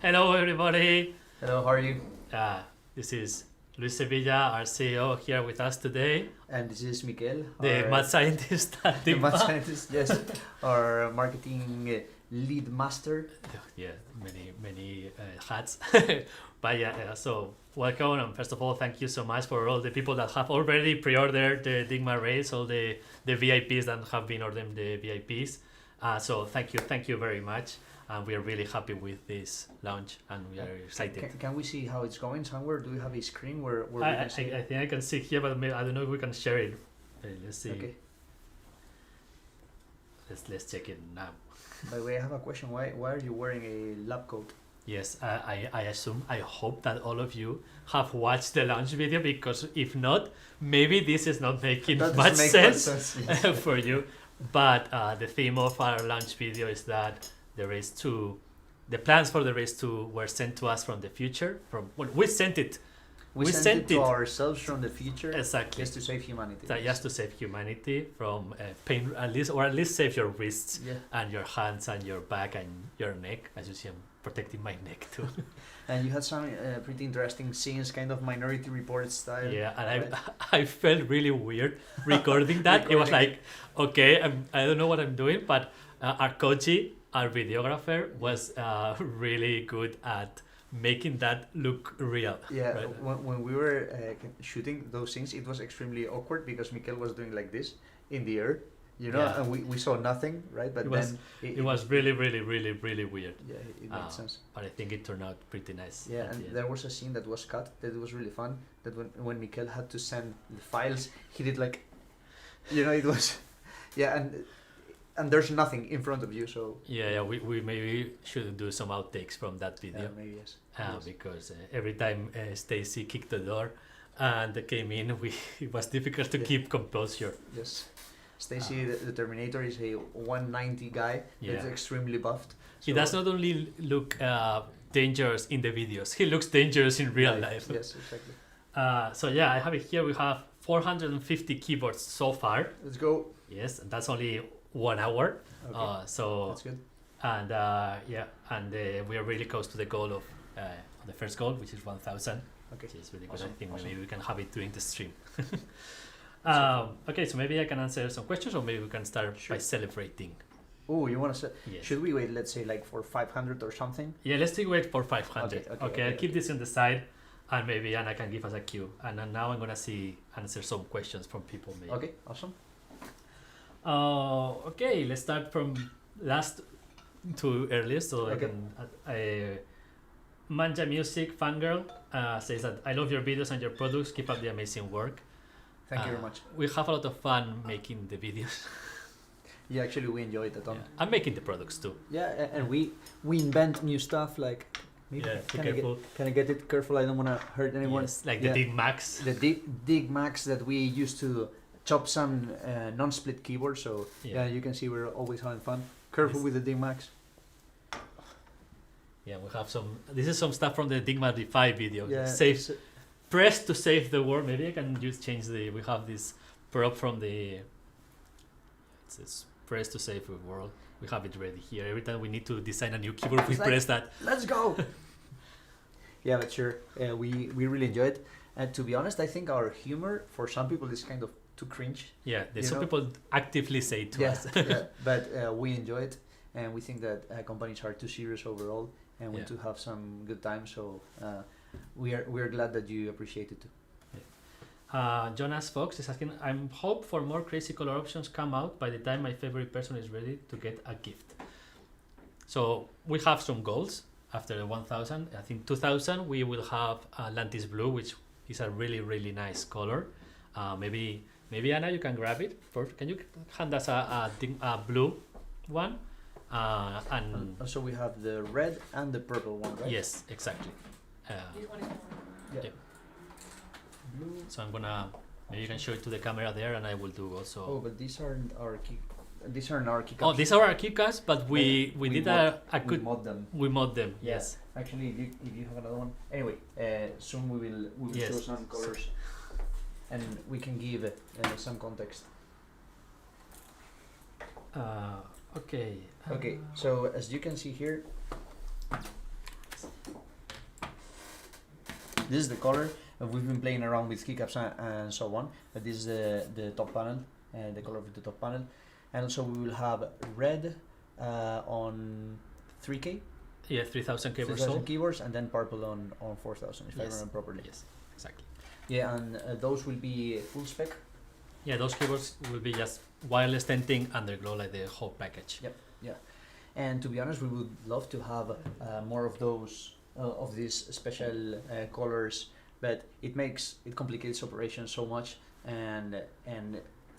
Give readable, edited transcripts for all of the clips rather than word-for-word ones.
Hello, everybody. Hello, how are you? This is Luis Sevilla, our CEO, here with us today. And this is Miquel, The mad scientist at the mad Dygma. scientist, yes, our marketing lead master. Yeah, many hats. But yeah, so welcome, and first of all, thank you so much for all the people that have already pre-ordered the Dygma race, all the VIPs that have been ordering the VIPs. So thank you very much. And we are really happy with this launch, and we are excited. Can we see how it's going somewhere? Do we have a screen where we can see? I think I can see here, but maybe, I don't know if we can share it. Let's see. Okay. Let's check it now. By the way, I have a question. Why are you wearing a lab coat? Yes, I hope that all of you have watched the launch video, because if not, maybe this is not making much sense yes. for you. But the theme of our launch video is that the plans for the race 2 were sent to us from the future. We sent it. We sent it to ourselves from the future. Exactly. Just to save humanity. Just to save humanity from pain, at least save your wrists, yeah. and your hands and your back and your neck. As you see, I'm protecting my neck too. And you had some pretty interesting scenes, kind of Minority Report style. Yeah, and I felt really weird recording that. It was like, okay, I don't know what I'm doing, but our Koji, our videographer, was really good at making that look real. Yeah, right? when we were shooting those scenes, it was extremely awkward because Miquel was doing like this in the air, you know, Yeah. and we saw nothing, right? But it was really weird. Yeah, it made sense. But I think it turned out pretty nice. Yeah, and there was a scene that was cut that was really fun. That when Miquel had to send the files, he did like, you know, it was, yeah, and there's nothing in front of you, so yeah, we maybe should do some outtakes from that video. maybe yes. Because every time Stacy kicked the door and came in, it was difficult to keep composure. Yes. Stacy, the Terminator, is a 190 guy. Yeah. That's extremely buffed. He does not only look dangerous in the videos, he looks dangerous in real life. Yes, exactly. So yeah, I have it here. We have 450 keyboards so far. Let's go. Yes, and that's only 1 hour. Okay. So that's good. And we are really close to the goal of the first goal, which is 1,000. Okay. Which is really good. Awesome. I think Awesome. maybe we can have it during the stream. Okay, so maybe I can answer some questions, or maybe we can start by celebrating. Oh, you want to say? Yes. Should we wait? Let's say like for 500 or something. Yeah, let's wait for 500. Okay, I'll keep this on the side, and maybe Anna can give us a cue. And then now I'm gonna answer some questions from people. Maybe. Okay, awesome. Okay, let's start from last to earliest. So Okay. I can. Manja Music Fangirl says that I love your videos and your products. Keep up the amazing work. Thank you very much. We have a lot of fun making the videos. Yeah, actually, we enjoy it a ton. Yeah. I'm making the products too. Yeah, and we invent new stuff. Like, maybe Yeah, be can I careful. can I get it careful? I don't want to hurt anyone. Yes, like the Dygmax. The Dygmax that we used to chop some non-split keyboards. So yeah, you can see we're always having fun. Careful with the Dygmax. Yeah, we have some. This is some stuff from the Dygma D5 video. Yeah, Press to save the world. Maybe I can just change the. We have this prop from the. It says press to save the world. We have it ready here. Every time we need to design a new keyboard, we press that. Let's go. Yeah, but sure. We really enjoy it. And to be honest, I think our humor for some people is kind of too cringe. Yeah, some people actively say to us. Yeah, but we enjoy it, and we think that companies are too serious overall, and want to have some good time. So we are glad that you appreciate it too. Jonas Fox is asking, I'm hope for more crazy color options come out by the time my favorite person is ready to get a gift. So we have some goals after the 1,000. I think 2,000 we will have Atlantis Blue, which is a really nice color. Maybe Anna, you can grab it first. Can you hand us a blue one? And so we have the red and the purple one, right? Yes, exactly. Yeah. Blue. So I'm gonna, maybe you can show it to the camera there, and I will do also. Oh, but these aren't our keycaps. Oh, these are our keycaps, but we did a good. We mod them. We mod them. Yes. Actually, if you have another one. Anyway, soon we will show some colors, and we can give some context. Okay. Okay. So as you can see here, This is the color. We've been playing around with keycaps and so on, but this is the top panel, the color of the top panel. And also we will have red on 3K. Yeah, 3000 keyboards 3,000 sold. keyboards, and then purple on 4,000, if I Yes. remember properly. Yes, exactly. Yeah, and those will be full spec. Yeah, those keyboards will be just wireless tinting, underglow, like the whole package. Yep. And to be honest, we would love to have more of those, of these special colors, but it complicates operations so much, and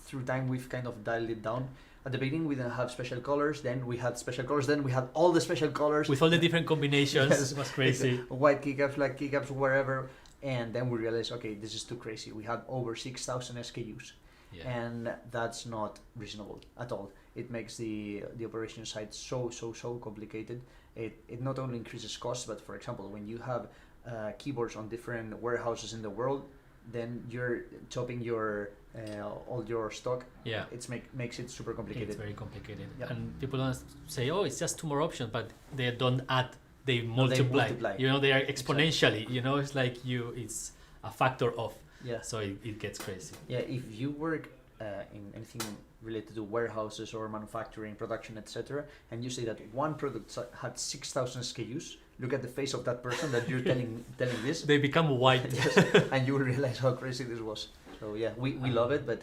through time we've kind of dialed it down. At the beginning we didn't have special colors, then we had special colors, then we had all the special colors. With all the different combinations, Yes. it was crazy. White keycaps, black keycaps, wherever. And then we realized, okay, this is too crazy. We had over 6,000 SKUs. Yeah. And that's not reasonable at all. It makes the operation side so complicated. It not only increases costs, but for example, when you have keyboards on different warehouses in the world, then you're chopping your all your stock. Yeah. It's makes it super complicated. It's very complicated. Yep. And people don't say, oh, it's just two more options, but they don't add, they No, they multiply. multiply. You know, they are exponentially. You know, it's like it's a factor of. Yeah. So it gets crazy. Yeah, if you work in anything related to warehouses or manufacturing, production, etc., and you say that one product had 6,000 SKUs, look at the face of that person that you're telling this, They become white. yes, and you will realize how crazy this was. So yeah, we love it, but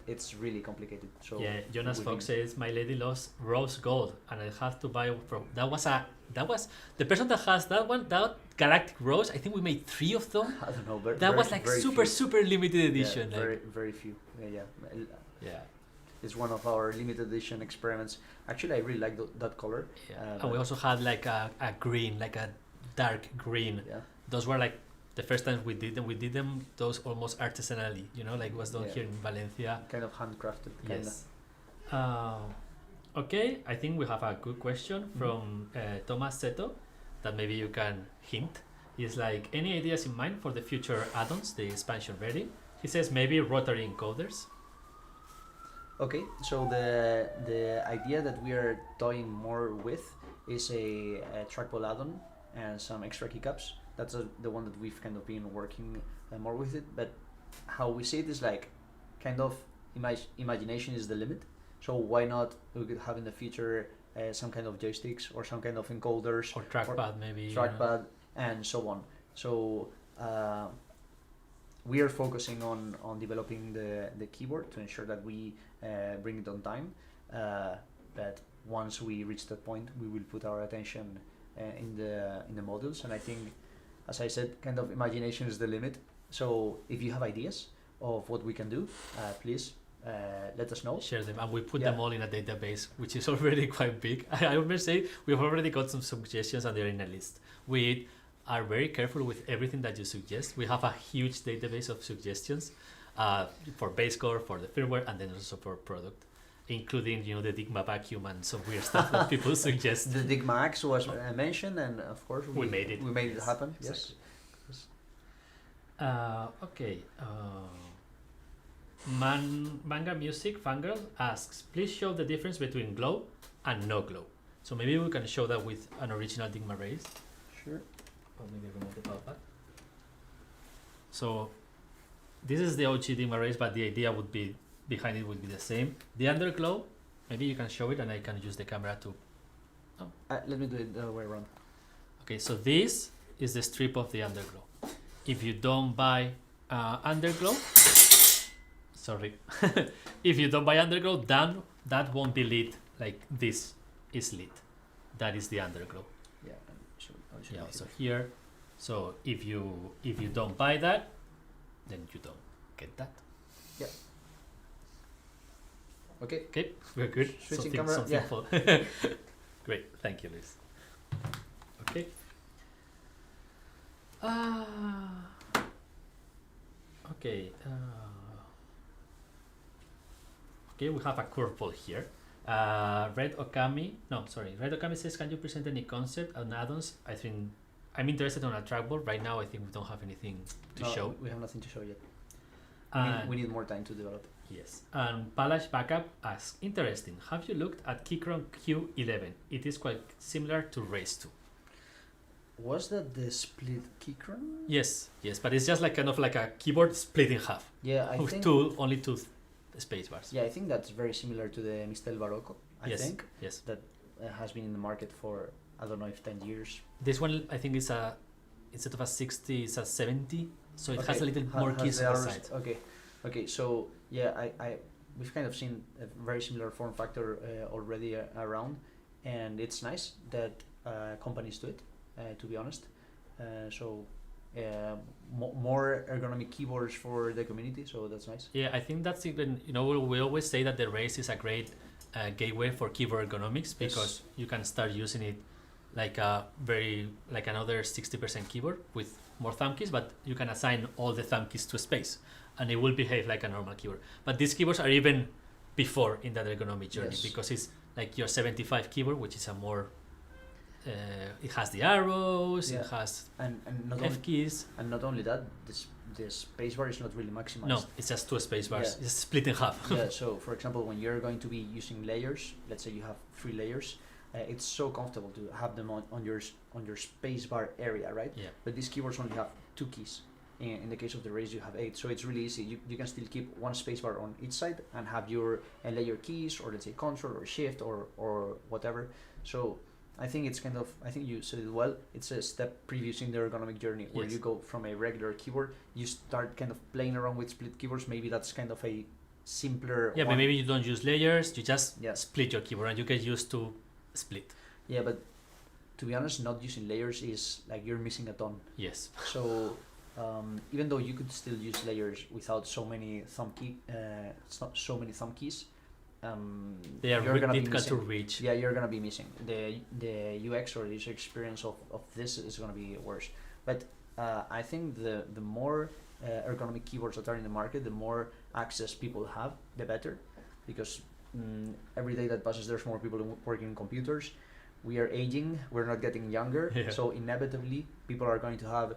it's really complicated. So Yeah, Jonas we Fox think- says my lady lost rose gold and I had to buy from that was the person that has that one, that galactic rose. I think we made 3 of them. I don't know, but That was like super limited edition. Yeah, like, very few. Yeah. yeah. It's one of our limited edition experiments. Actually, I really like that color. And we also had like a green, like a dark green. Yeah. Those were like the first time we did them. We did them those almost artisanally, you know, like it was done Yeah. here in Valencia. Kind of handcrafted. Kinda. Yes. Okay, I think we have a good question from Thomas Seto that maybe you can hint. He's like, any ideas in mind for the future add-ons, the expansion ready? He says maybe rotary encoders. Okay, so the idea that we are toying more with is a trackball add-on and some extra keycaps. That's the one that we've kind of been working more with it. But how we see it is like, kind of imagination is the limit. So why not we could have in the future some kind of joysticks or some kind of encoders Or trackpad maybe. you know. trackpad and so on. So we are focusing on developing the keyboard to ensure that we bring it on time. But once we reach that point, we will put our attention in the modules. And I think, as I said, kind of imagination is the limit. So if you have ideas of what we can do, please let us know. Share them, and we put Yeah. them all in a database, which is already quite big. I must say we've already got some suggestions, and they're in a list. We are very careful with everything that you suggest. We have a huge database of suggestions for base core, for the firmware, and then also for product, including the Dygma vacuum and some weird stuff that people suggest. The Dygma X was mentioned, and of course We made it. We made it Yes, happen. exactly. Yes. Okay. Manga Music Fangirl asks, please show the difference between glow and no glow. So maybe we can show that with an original Dygma race. Sure. Or maybe remove the power pad. So this is the OG Dygma race, but the idea would be behind it would be the same. The underglow, maybe you can show it and I can use the camera to. Let me do it the other way around. Okay, so this is the strip of the underglow. If you don't buy underglow, sorry, if you don't buy underglow, then that won't be lit like this is lit. That is the underglow. Yeah. I'll show Yeah. you So here. here, so if you don't buy that, then you don't get that. Okay. Okay, we're good. Switching camera, yeah. for great, thank you, Liz. Okay. Okay. Okay, we have a curveball here. Red Okami says, can you present any concept on add-ons? I think I'm interested on a trackball. Right now, I think we don't have anything to No, show. We have nothing to show yet. And We need more time to develop. yes. And Palash Backup asks, interesting. Have you looked at Keychron Q11? It is quite similar to Race 2. Was that the split Keychron? Yes, but it's just like kind of like a keyboard split in half Yeah, I with think. only two space bars. Yeah, I think that's very similar to the Mistel Barocco. I think Yes. that has been in the market for, I don't know if 10 years. This one I think is a instead of a 60, it's a 70, so it has a little more Has keys the on the arrows- side. Okay. So yeah, we've kind of seen a very similar form factor already around, and it's nice that companies do it. To be honest, so more ergonomic keyboards for the community. So that's nice. Yeah, I think that's even, we always say that the race is a great gateway for keyboard ergonomics because you can start using it like another 60% keyboard with more thumb keys, but you can assign all the thumb keys to space and it will behave like a normal keyboard. But these keyboards are even before in that ergonomic journey because it's like your 75 keyboard, which is a more it has the arrows, it has and not F keys. And not only that, the space bar is not really maximized. No, it's just two space bars. It's split in half. Yeah, so for example, when you're going to be using layers, let's say you have 3 layers, it's so comfortable to have them on your space bar area, right? Yeah. But these keyboards only have 2 keys. In the case of the Raze, you have 8, so it's really easy. You can still keep one spacebar on each side and have your layer keys, or let's say Control or Shift or whatever. So I think it's kind of, I think you said it well. It's a step previous in the ergonomic journey where you go from a regular keyboard, you start kind of playing around with split keyboards. Maybe that's kind of a simpler. Yeah, but maybe you don't use layers. You just Yeah. split your keyboard and you get used to split. Yeah, but to be honest, not using layers is like you're missing a ton. Yes. So even though you could still use layers without so many thumb keys, they are you're gonna be difficult to missing. reach. Yeah, you're gonna be missing the UX or the user experience of this is gonna be worse. But I think the more ergonomic keyboards that are in the market, the more access people have, the better, because every day that passes, there's more people working in computers. We are aging, we're not getting younger, so inevitably people are going to have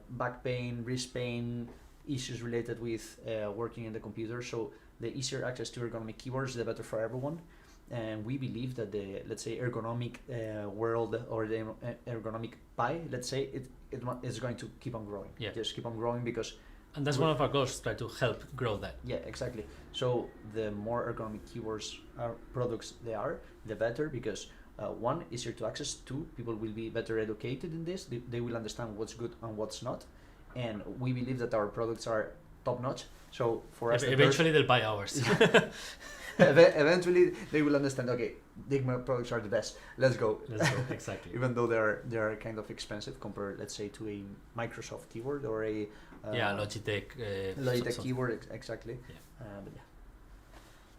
back pain, wrist pain, issues related with working in the computer. So the easier access to ergonomic keyboards, the better for everyone. And we believe that the, let's say, ergonomic world, or the ergonomic pie, let's say, it is going to keep on growing. Yeah. Just keep on growing, because And that's one of our goals, try to help grow that. yeah, exactly. So the more ergonomic keyboards products they are, the better, because one, easier to access. 2, people will be better educated in this. They will understand what's good and what's not. And we believe that our products are top notch. So for us, Eventually they'll buy ours. eventually they will understand, okay, Dygma products are the best. Let's go. Exactly. Even though they are kind of expensive compared, let's say, to a Microsoft keyboard or a Logitech. Logitech keyboard, exactly. Yeah. But yeah.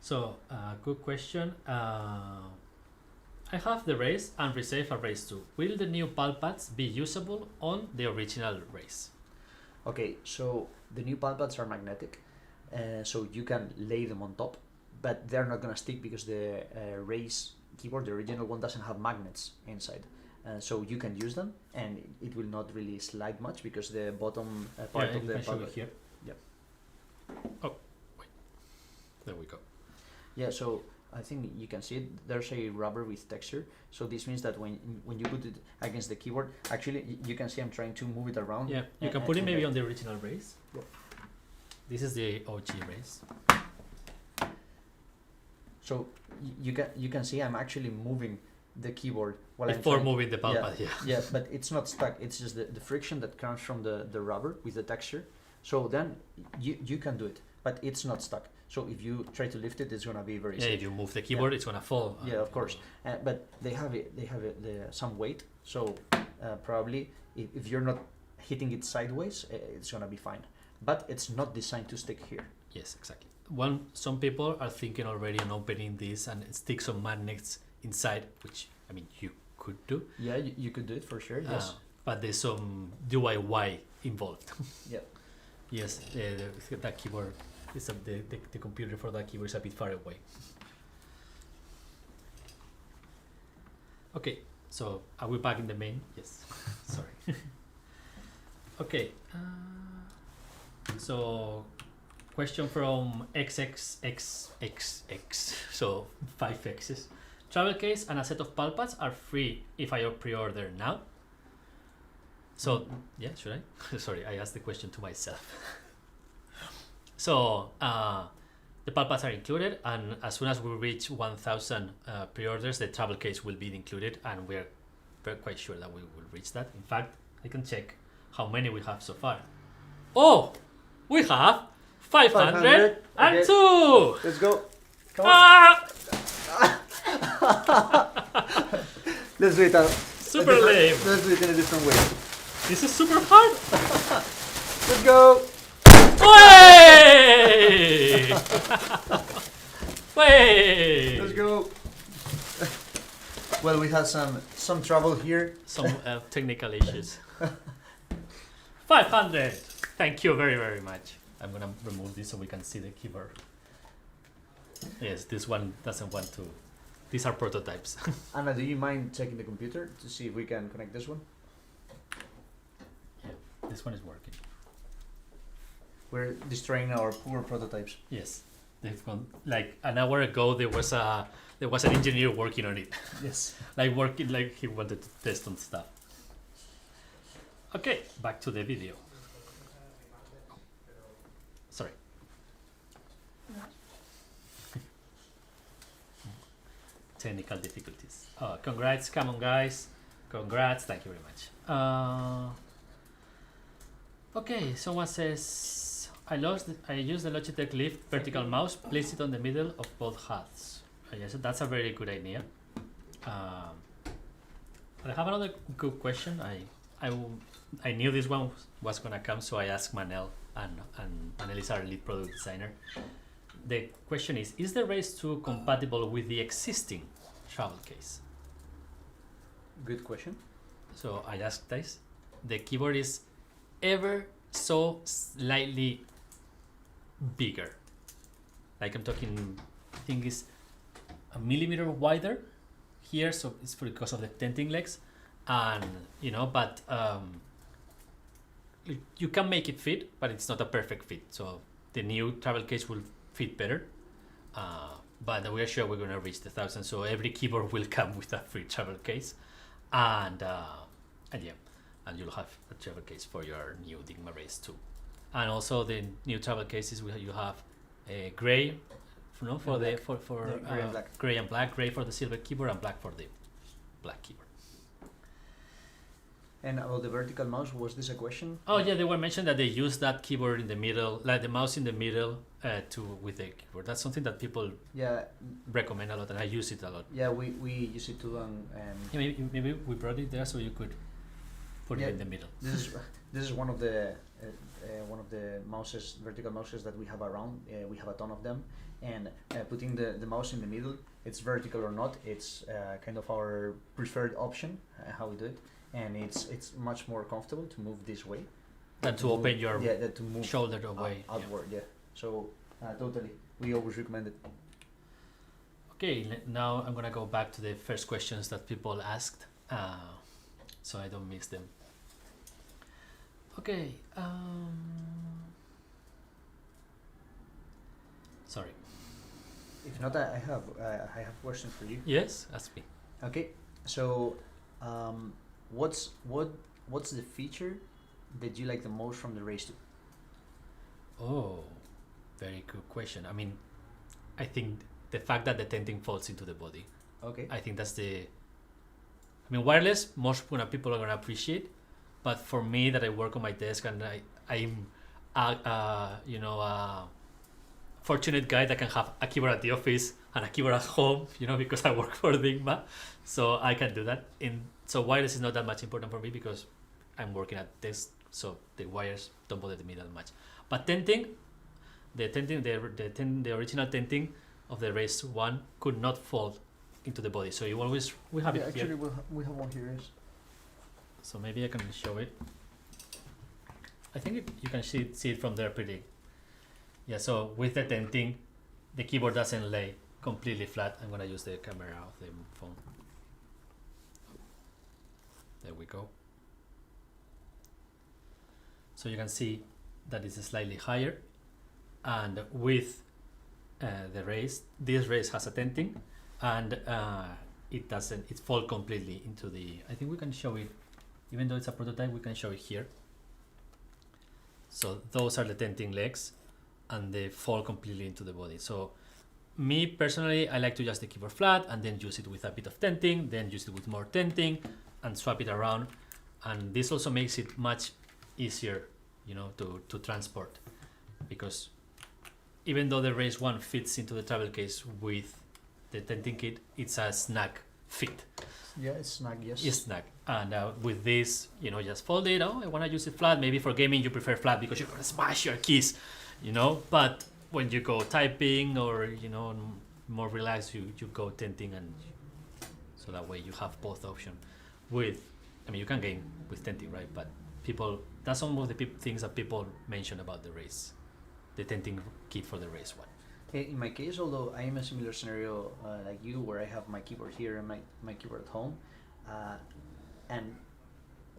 So, good question. I have the Raze and Resave a Raze 2. Will the new pal pads be usable on the original Raze? Okay, so the new pal pads are magnetic, so you can lay them on top, but they're not gonna stick because the Raze keyboard, the original one, doesn't have magnets inside. So you can use them, and it will not really slide much because the bottom part of the pal pad. Here. Yeah. Oh, wait. There we go. Yeah, so I think you can see it. There's a rubber with texture, so this means that when you put it against the keyboard, actually you can see I'm trying to move it around. Yeah, you can put it maybe on the original Raze. Yeah. This is the OG Raze. So you can see I'm actually moving the keyboard while Before moving the pal pad, Yeah, but it's not stuck. It's just the friction that comes from the rubber with the texture. So then you can do it, but it's not stuck. So if you try to lift it, it's gonna be very safe. if you move the keyboard, it's gonna fall. Yeah, of course. But they have some weight. So probably if you're not hitting it sideways, it's gonna be fine. But it's not designed to stick here. Yes, exactly. Some people are thinking already on opening this and stick some magnets inside, which I mean you could do. Yeah, you could do it for sure. Yes. But there's some DIY involved. Yeah. Yes, that keyboard is the computer for that keyboard is a bit far away. Okay, so are we back in the main? Yes. Sorry. Okay. So question from XXXXX. So 5 X's. Travel case and a set of pal pads are free if I pre-order now. So yeah, should I? Sorry, I asked the question to myself. So the pal pads are included, and as soon as we reach 1,000 pre-orders, the travel case will be included, and we're quite sure that we will reach that. In fact, I can check how many we have so far. Oh, we have 502. Okay. Let's go. Come on. Let's do it. Super lame. Let's do it in a different way. This is super hard. Let's go. Way! Way! Let's go. Well, we had some trouble here. Some technical issues. 500. Thank you very, very much. I'm gonna remove this so we can see the keyboard. Yes, this one doesn't want to. These are prototypes. Anna, do you mind checking the computer to see if we can connect this one? Yeah, this one is working. We're destroying our poor prototypes. Yes, they've gone. Like an hour ago, there was an engineer working on it. Yes. Like he wanted to test on stuff. Okay, back to the video. Sorry. Technical difficulties. Congrats, come on guys. Congrats, thank you very much. Okay, someone says, I used the Logitech Lift vertical mouse, place it on the middle of both hats. Yes, that's a very good idea. But I have another good question. I knew this one was gonna come, so I asked Manel, and Manel is our lead product designer. The question is the Race 2 compatible with the existing travel case? Good question. So I asked this. The keyboard is ever so slightly bigger. Like I'm talking, I think it's a millimeter wider here, so it's because of the tenting legs, and but you can make it fit, but it's not a perfect fit. So the new travel case will fit better, but we are sure we're gonna reach the 1,000. So every keyboard will come with a free travel case, and you'll have a travel case for your new Dygma Race 2. And also the new travel cases you have a gray, for gray and black. Gray and black, gray for the silver keyboard and black for the black keyboard. And about the vertical mouse, was this a question? Oh yeah, they were mentioned that they use that keyboard in the middle, like the mouse in the middle, with the keyboard. That's something that people recommend a lot, and I use it a lot. Yeah, we use it too, yeah, maybe we brought it there so you could put it in the middle. This is one of the mouses, vertical mouses that we have around. We have a ton of them, and putting the mouse in the middle, it's vertical or not, it's kind of our preferred option, how we do it. And it's much more comfortable to move this way than to open your to move shoulder away outward. Yeah. So totally, we always recommend it. Okay, now I'm gonna go back to the first questions that people asked, so I don't miss them. Okay. Sorry. If not, I have a question for you. Yes, ask me. Okay, so. What's the feature that you like the most from the Race 2? Oh, very good question. I mean, I think the fact that the tenting falls into the body. Okay. I think that's wireless, most people are gonna appreciate, but for me that I work on my desk and I'm a fortunate guy that can have a keyboard at the office and a keyboard at home, because I work for Dygma, so I can do that. So wireless is not that much important for me because I'm working at desk, so the wires don't bother me that much. But tenting, the original tenting of the Race 1 could not fall into the body, so we have it actually here. we have one here. So maybe I can show it. I think you can see it from there pretty. Yeah, so with the tenting, the keyboard doesn't lay completely flat. I'm gonna use the camera of the phone. There we go. So you can see that it's slightly higher, and with the Race, this Race has a tenting, and it falls completely into the. I think we can show it even though it's a prototype, we can show it here. So those are the tenting legs, and they fall completely into the body. So me personally, I like to just the keyboard flat and then use it with a bit of tenting, then use it with more tenting and swap it around. And this also makes it much easier, you know, to transport, because even though the Race 1 fits into the travel case with the tenting kit, it's a snug fit. Yeah, it's snug, yes. It's snug. And with this, you know, just fold it. Oh, I want to use it flat. Maybe for gaming you prefer flat because you're going to smash your keys, you know. But when you go typing or, you know, more relaxed, you go tenting, and so that way you have both options. With, I mean, you can game with tenting, right? But people, that's some of the things that people mention about the Race, the tenting kit for the Race 1. In my case, although I am a similar scenario like you, where I have my keyboard here and my keyboard at home, and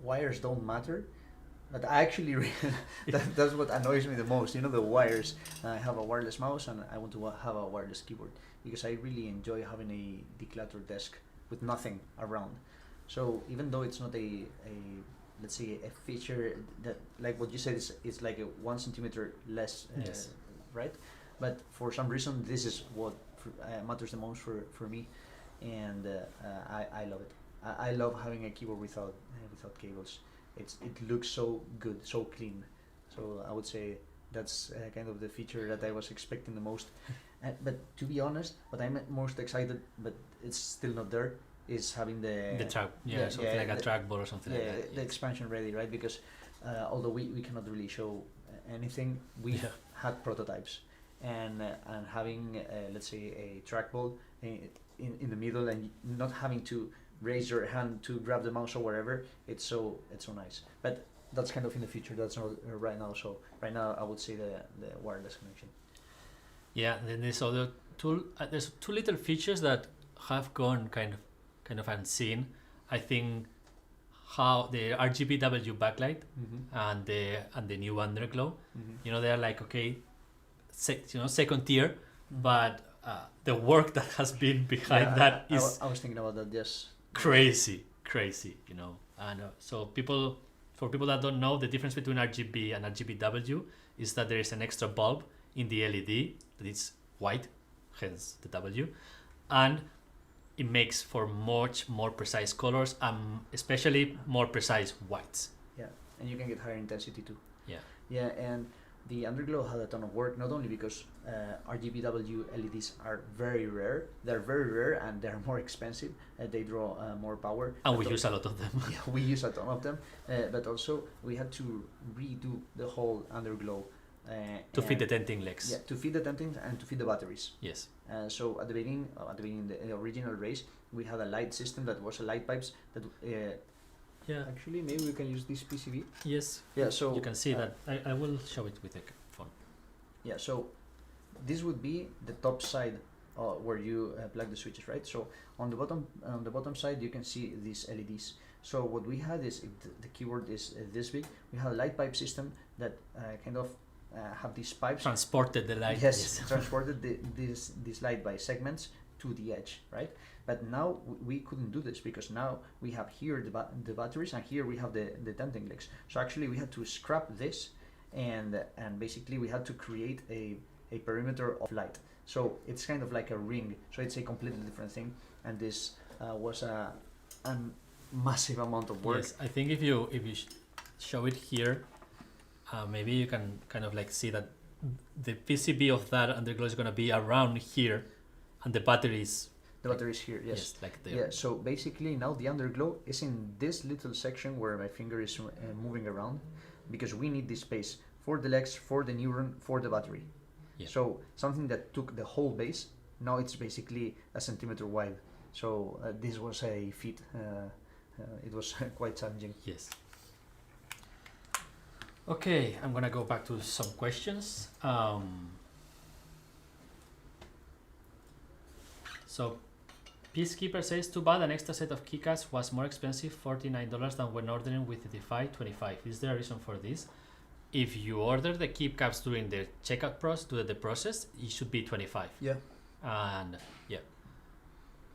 wires don't matter, but I actually that's what annoys me the most. You know, the wires. I have a wireless mouse and I want to have a wireless keyboard because I really enjoy having a decluttered desk with nothing around. So even though it's not a let's say a feature that, like what you said, is like a 1 centimeter less, Yes. right? But for some reason, this is what matters the most for me, and I love it. I love having a keyboard without cables. It looks so good, so clean. So I would say that's kind of the feature that I was expecting the most. But to be honest, what I'm most excited, but it's still not there, is having the track, something like a trackball or something like that. the expansion ready, right? Because although we cannot really show anything, we had prototypes. And having let's say a trackball in the middle, and not having to raise your hand to grab the mouse or wherever, it's so nice. But that's kind of in the future. That's not right now. So right now I would say the wireless connection. Yeah, then there's other there's two little features that have gone kind of unseen. I think how the RGBW backlight and the new Underglow, you know, they're like, okay, second tier, but the work that has been behind that is I was thinking about that. Yes, crazy, you know. And so for people that don't know, the difference between RGB and RGBW is that there is an extra bulb in the LED that is white, hence the W, and it makes for much more precise colors, especially more precise whites. Yeah, and you can get higher intensity too. Yeah, and the Underglow had a ton of work, not only because RGBW LEDs are very rare, and they're more expensive, they draw more power. And we use a lot of them. Yeah, we use a ton of them, but also we had to redo the whole Underglow. To fit the tenting legs. Yeah, to fit the tenting and to fit the batteries. Yes. So at the beginning, the original Race, we had a light system that was a light pipes that. Yeah. Actually, maybe we can use this PCB. Yes. Yeah. So you can see that. I will show it with the phone. Yeah. So this would be the top side where you plug the switches, right? So on the bottom side, you can see these LEDs. So what we had is, if the keyboard is this big, we have a light pipe system that kind of have these pipes transported the light. Yes, transported this light by segments to the edge, right? But now we couldn't do this because now we have here the batteries, and here we have the tenting legs. So actually we had to scrap this, and basically we had to create a perimeter of light. So it's kind of like a ring. So it's a completely different thing, and this was a massive amount of work. Yes, I think if you show it here, maybe you can kind of like see that the PCB of that Underglow is going to be around here, and the battery is here. Yes, like there. Yeah. So basically now the Underglow is in this little section where my finger is moving around, because we need this space for the legs, for the neuron, for the battery. Yeah. So something that took the whole base, now it's basically a centimeter wide. So this was a feat. It was quite challenging. Yes. Okay, I'm gonna go back to some questions. So Peacekeeper says, too bad an extra set of keycaps was more expensive, $49, than when ordering with the DeFi, $25. Is there a reason for this? If you order the keycaps during the checkout process, it should be $25. Yeah. And yeah.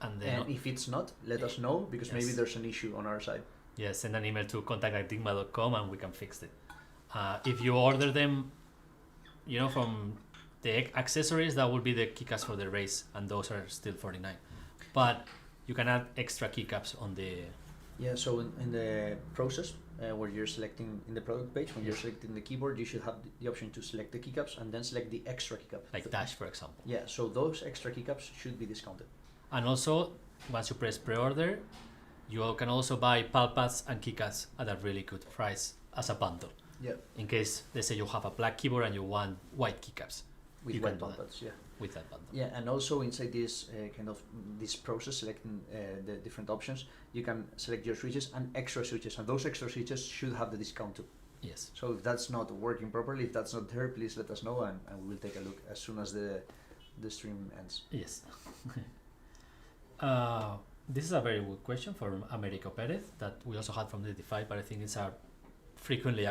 And then if it's not, let us know, because maybe there's an issue on our side. Yeah, send an email to contact@dygma.com and we can fix it. If you order them, from the accessories, that will be the keycaps for the race, and those are still $49. But you can add extra keycaps on the. Yeah, so in the process where you're selecting in the product page, when you're selecting the keyboard, you should have the option to select the keycaps and then select the extra keycap. Like Dash, for example. Yeah, so those extra keycaps should be discounted. And also, once you press pre-order, you can also buy pal pads and keycaps at a really good price as a bundle. Yeah. In case, let's say you have a black keyboard and you want white keycaps. With you white can do pads, yeah. With that bundle. Yeah, and also inside this this process, selecting the different options, you can select your switches and extra switches, and those extra switches should have the discount too. Yes. So if that's not working properly, if that's not there, please let us know, and we will take a look as soon as the stream ends. Yes. This is a very good question from Americo Perez that we also had from the DeFi, but I think it's a frequently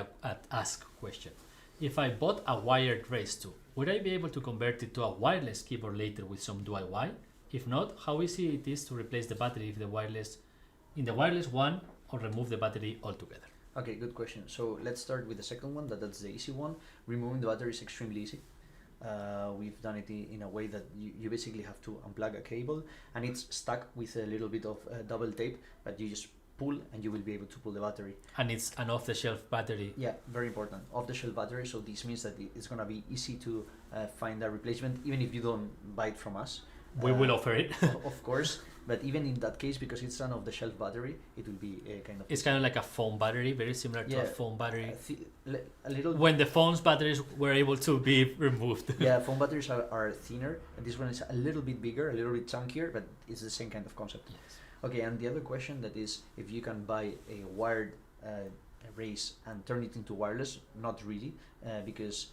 asked question. If I bought a wired race 2, would I be able to convert it to a wireless keyboard later with some DIY? If not, how easy it is to replace the battery if the wireless one, or remove the battery altogether? Okay, good question. So let's start with the second one. That's the easy one. Removing the battery is extremely easy. We've done it in a way that you basically have to unplug a cable, and it's stuck with a little bit of double tape, but you just pull and you will be able to pull the battery. And it's an off-the-shelf battery. Yeah, very important. Off-the-shelf battery, so this means that it's going to be easy to find a replacement, even if you don't buy it from us. We will offer it. Of course, but even in that case, because it's an off-the-shelf battery, it will be It's kind of like a phone battery, very similar to a phone battery. A little. When the phone's batteries were able to be removed. Yeah, phone batteries are thinner, and this one is a little bit bigger, a little bit chunkier, but it's the same kind of concept. Yes. Okay, and the other question that is, if you can buy a wired race and turn it into wireless, not really, because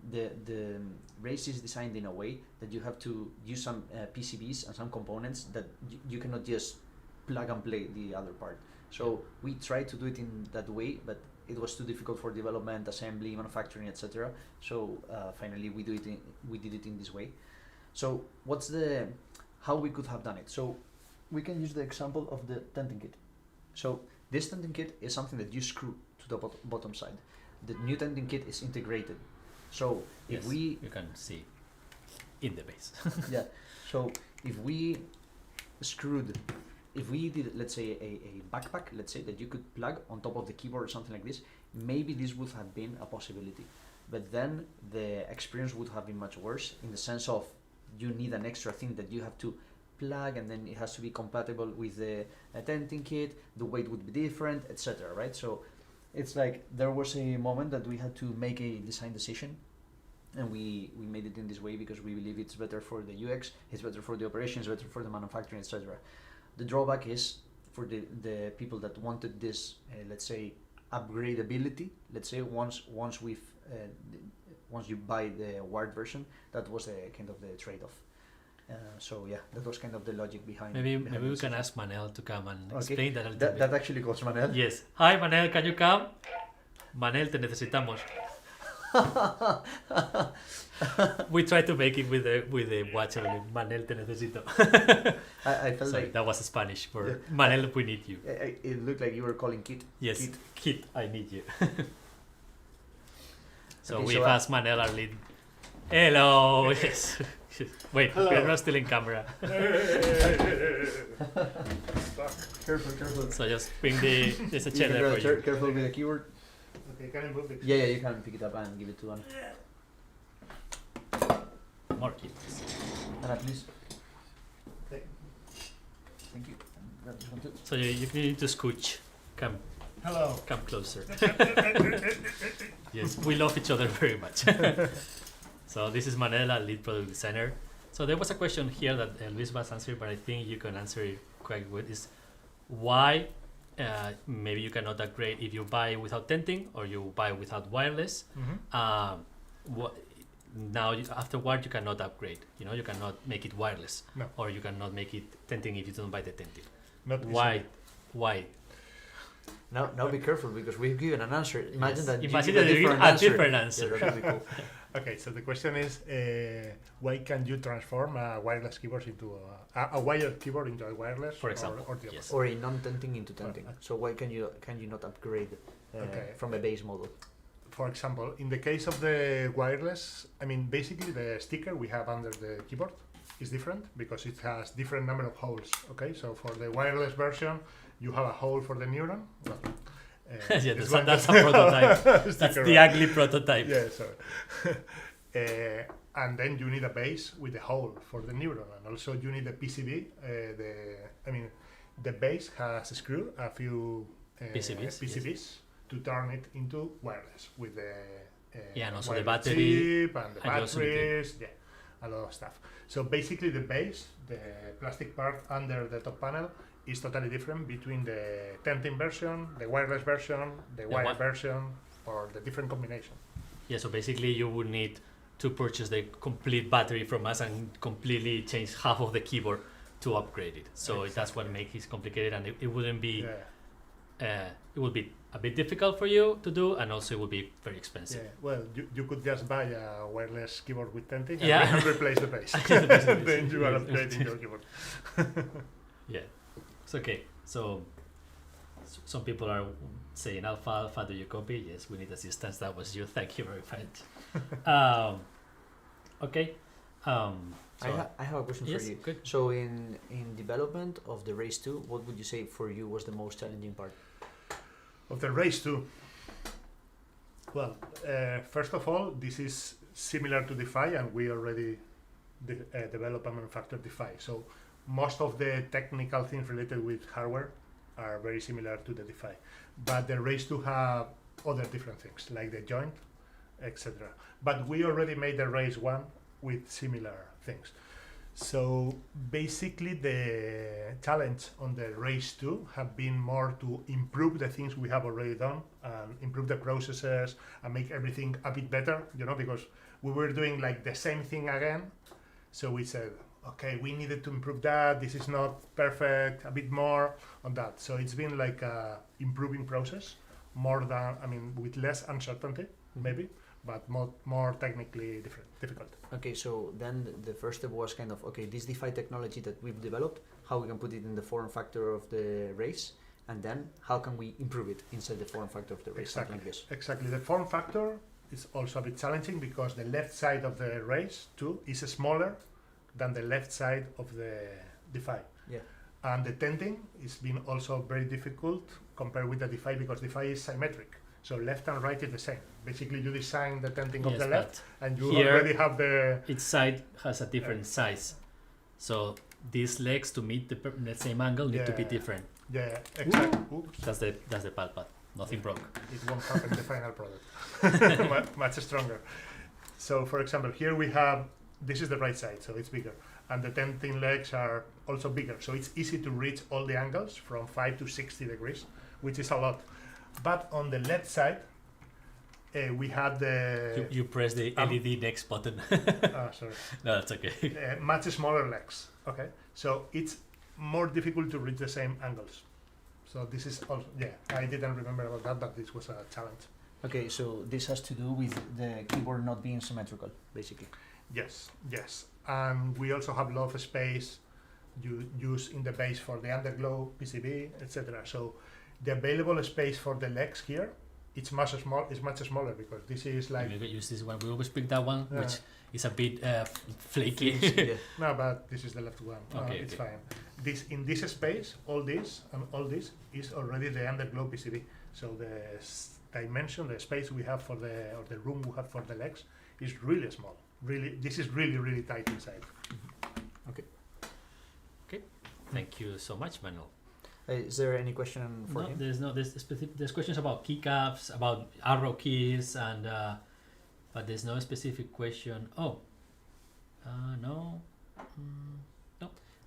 the race is designed in a way that you have to use some PCBs and some components that you cannot just plug and play the other part. So we tried to do it in that way, but it was too difficult for development, assembly, manufacturing, etc. So finally we did it in this way. So how we could have done it? So we can use the example of the tenting kit. So this tenting kit is something that you screw to the bottom side. The new tenting kit is integrated. So if you can see in the base. Yeah. So if we did, let's say, a backpack, let's say, that you could plug on top of the keyboard or something like this, maybe this would have been a possibility. But then the experience would have been much worse, in the sense of you need an extra thing that you have to plug, and then it has to be compatible with the tenting kit, the weight would be different, etc. Right? So it's like there was a moment that we had to make a design decision, and we made it in this way because we believe it's better for the UX, it's better for the operations, better for the manufacturing, etc. The drawback is for the people that wanted this, let's say, upgradability. Let's say once you buy the wired version, that was kind of the trade-off. So yeah, that was kind of the logic behind. Maybe we can ask Manel to come and explain that a little bit. That actually calls Manel. Yes. Hi Manel, can you come? Manel, te necesitamos. We tried to make it with the watch only. Manel, te necesito. I felt Sorry, like that was Spanish for Manel, we need you. It looked like you were calling Kit. Yes, Kit, I need you. So Okay, we've asked Manel our lead. Hello. Yes. Wait, Hello. we're not still in camera. Careful. So just bring there's a chair there for you. Careful with the keyboard. Okay, can I move the Yeah, you can pick it up and give it to one. More keys. And at least. Okay. Thank you. And grab this one too. So you need to scooch. Come Hello. closer. Yes, we love each other very much. So this is Manel, lead product designer. So there was a question here that Luis was answering, but I think you can answer it quite good. Is why maybe you cannot upgrade if you buy without tenting or you buy without wireless. Now afterward you cannot upgrade. You cannot make it wireless, No. or you cannot make it tenting if you don't buy the tenting. Not Why? Now be careful because we've given an answer. Imagine that Imagine you that give you a give different a answer. different Yeah, answer. that would be cool. Okay, so the question is, why can you transform a wireless keyboard into a wired keyboard into a wireless, For example, or the other? yes. Or a non-tenting into tenting. Well, So why can you not upgrade Okay. from a base model? For example, in the case of the wireless, I mean, basically the sticker we have under the keyboard is different because it has different number of holes. Okay, so for the wireless version, you have a hole for the neuron. Well, Yeah, it's that's a prototype. That's sticker, the right? ugly prototype. Yeah, sorry. And then you need a base with a hole for the neuron, and also you need a PCB. The base has a screw, a few PCBs, to turn it into wireless with the and also the wireless battery, chip and the and you also need batteries, a lot of stuff. So basically, the base, the plastic part under the top panel, is totally different between the tenting version, the wireless version, the wired version, or the different combination. Yeah, so basically you would need to purchase the complete battery from us and completely change half of the keyboard to upgrade it. So that's what makes it complicated, and it wouldn't be. It would be a bit difficult for you to do, and also it would be very expensive. Yeah, well, you could just buy a wireless keyboard with tenting Yeah. and replace the base. Replace the base. Then you are upgrading your keyboard. Yeah, it's okay. So some people are saying, Alpha, do you copy? Yes, we need assistance. That was you. Thank you very much. Okay. I have a question Yes, for you. good. So in development of the Race 2, what would you say for you was the most challenging part? Of the Race 2. Well, first of all, this is similar to DeFi, and we already develop and manufacture DeFi. So most of the technical things related with hardware are very similar to the DeFi. But the Race 2 have other different things, like the joint, etc. But we already made the Race 1 with similar things. So basically the challenge on the Race 2 have been more to improve the things we have already done and improve the processes and make everything a bit better, because we were doing like the same thing again. So we said, okay, we needed to improve that. This is not perfect, a bit more on that. So it's been like a improving process more than, with less uncertainty maybe, but more technically difficult. Okay, so then the first step was kind of, okay, this DeFi technology that we've developed, how we can put it in the form factor of the Race, and then how can we improve it inside the form factor of the Race? Exactly. Like this. Exactly. The form factor is also a bit challenging because the left side of the Race 2 is smaller than the left side of the DeFi. Yeah. And the tenting has been also very difficult compared with the DeFi because DeFi is symmetric. So left and right is the same. Basically, you design the tenting of Yes, the left, and you here already have the. each side has a different size. So these legs to meet the same angle need to be different. Yeah, exactly. Oops. That's the pad pad. Nothing broke. It won't happen in the final product. Much stronger. So, for example, here we have, this is the right side, so it's bigger. And the tenting legs are also bigger. So it's easy to reach all the angles from 5 to 60 degrees, which is a lot. But on the left side, we had the... You press the LED next button. Sorry. No, that's okay. Much smaller legs. Okay. So it's more difficult to reach the same angles. So this is also, I didn't remember about that, but this was a challenge. Okay, so this has to do with the keyboard not being symmetrical, basically. Yes. And we also have a lot of space you use in the base for the Underglow, PCB, etc. So the available space for the legs here, it's much smaller because this is like... We use this one. We always pick that one, Yeah. which is a bit flaky. Yeah. No, but this is the left one. It's fine. In this space, all this and all this is already the Underglow PCB. So the dimension, the space we have for the room we have for the legs is really small. This is really tight inside. Okay. Thank you so much, Manel. Is there any question for him? There's questions about keycaps, about arrow keys, and but there's no specific question. No. No.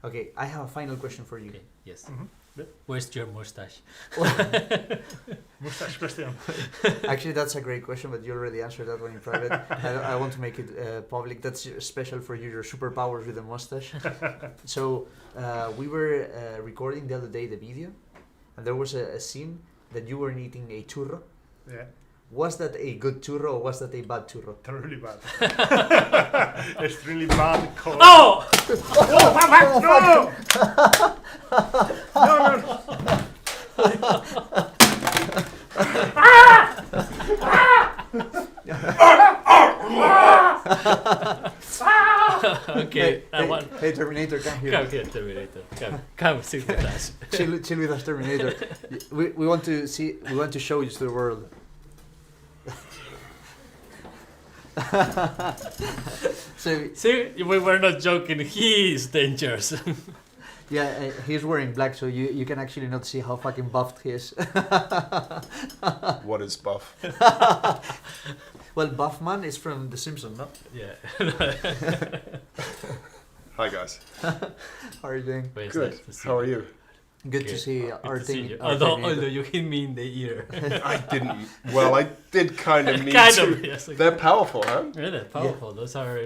Okay, I have a final question for you. Okay. Yes. Mm-hmm. Yeah. Where's your mustache? Mustache question. Actually, that's a great question, but you already answered that one in private. I want to make it public. That's special for you, your superpowers with the mustache. So we were recording the other day the video, and there was a scene that you were eating a churro. Yeah. Was that a good churro or was that a bad churro? Really bad. Extremely bad. Cold. Oh! No! Okay, Hey, Terminator, come here. Come here, Terminator. Come sit with us. Chill with us, Terminator. We want to see. We want to show you to the world. So See, we were not joking. He is dangerous. yeah, he's wearing black, so you can actually not see how fucking buffed he is. What is buff? Well, Buffman is from The Simpsons, no? Yeah. Hi guys. How are you doing? But it's Good. nice to see How are you. you? Good to see Good our to see thing. you. our Although Terminator. you hit me in the ear. I didn't. Well, I did kind of need kind to. of. Yes. They're powerful, huh? Yeah, they're powerful. Those are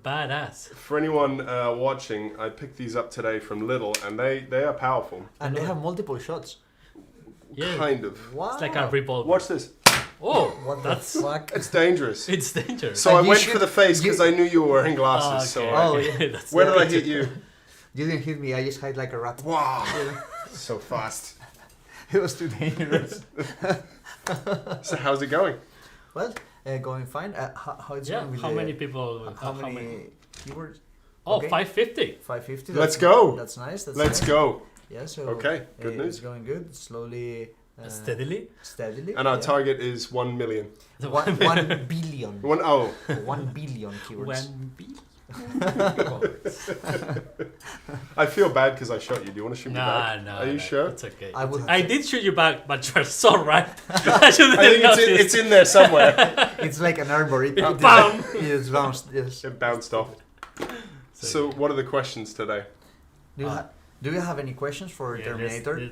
badass. For anyone watching, I picked these up today from Lidl, and they are powerful. And they have multiple shots. Yeah. Kind of. Wow. It's like a revolver. Watch this. Oh, What that's the fuck? It's dangerous. it's dangerous. So And I you went should- for the face because you- I knew you were wearing glasses. Okay. So Oh, okay. That's where did I good hit to- you? You didn't hit me. I just hide like a rat. Wow. So fast. It was too dangerous. So how's it going? Well, going fine. How it's Yeah. going with How the- many people? How many keywords? Oh, Okay. 550. 550. Let's that's- go. That's nice. That's Let's nice. go. Yeah. So Okay. Good it's news. going good. Slowly. Steadily. Steadily. And our yeah. target is 1 million. The 1 billion. 1 billion keywords. One B. I feel bad because I shot you. Do you want to shoot me back? No. Are you sure? It's okay. I would have I to- did shoot you back, but you're so right. I shouldn't I think have it's in there somewhere. It's like an arbor. It Bam! It's bounced. Yes. It bounced off. So what are the questions today? Do you have any questions for Yeah, Terminator?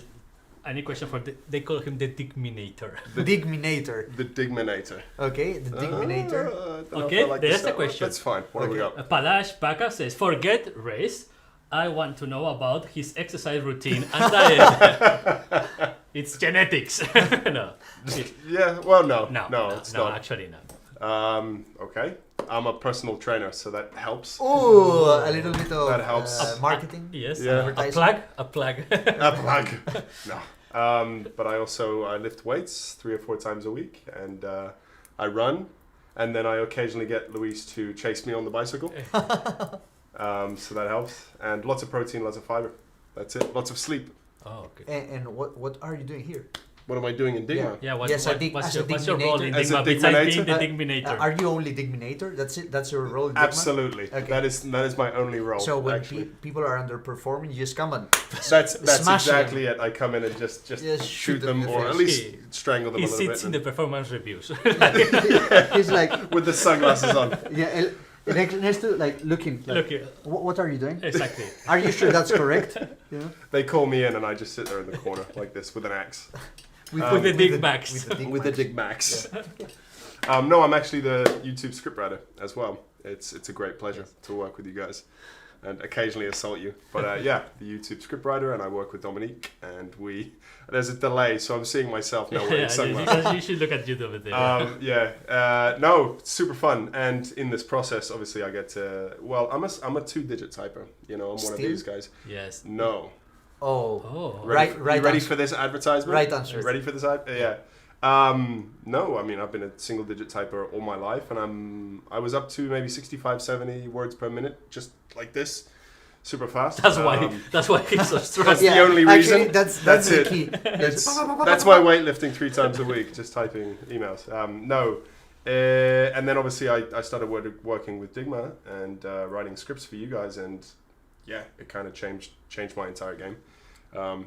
any question for they call him the Dygminator. Dygminator. The Dygminator. Okay, the Dygminator. Okay, there's the question. That's fine. What have we got? Palash Baka says, forget race. I want to know about his exercise routine and diet. It's genetics. No. Yeah, well, no, it's no, not. actually no. Okay. I'm a personal trainer, so that helps. Ooh, a little bit of That helps. marketing. Yes, Yeah. Advertising. a plug. A plug. No. But I lift weights 3 or 4 times a week, and I run, and then I occasionally get Luis to chase me on the bicycle. So that helps, and lots of protein, lots of fiber. That's it. Lots of sleep. Oh, okay. And what are you doing here? What am I doing in Dygma? Yeah, Yes, what's your role in As a Dygma besides being the Dygminator? Dygminator? Are you only Dygminator? That's it. That's your role in Dygma? Absolutely. Okay. That is my only role. So when actually, people are underperforming, you just come and that's smash exactly it. I come in and just Just shoot them, in the or face. at least strangle them He a little sits bit in the performance reviews. he's like, with the sunglasses on. yeah, next to like looking. Like, Look here. what are you doing? Exactly. Are you sure that's correct? You know? They call me in, and I just sit there in the corner like this with an axe. With the Dygmax. With the Dygmax. No, I'm actually the YouTube scriptwriter as well. It's a great pleasure to work with you guys, and occasionally assault you. But yeah, the YouTube scriptwriter, and I work with Dominique, and there's a delay, so I'm seeing myself now wearing sunglasses. You should look at YouTube with it. No, it's super fun, and in this process, obviously, I get to. Well, I'm a 2-digit typer. You know, I'm one of Still? these guys. Yes. No. Oh. Right. You ready answer. for this advertisement? Right answer. Ready for this ad? Yeah. No, I mean, I've been a single-digit typer all my life, and I was up to maybe 65, 70 words per minute, just like this, super fast. That's why he's so strong. That's the only reason. Actually, that's it. the key. That's my weightlifting 3 times a week, just typing emails. And then obviously I started working with Dygma and writing scripts for you guys, and yeah, it kind of changed my entire game.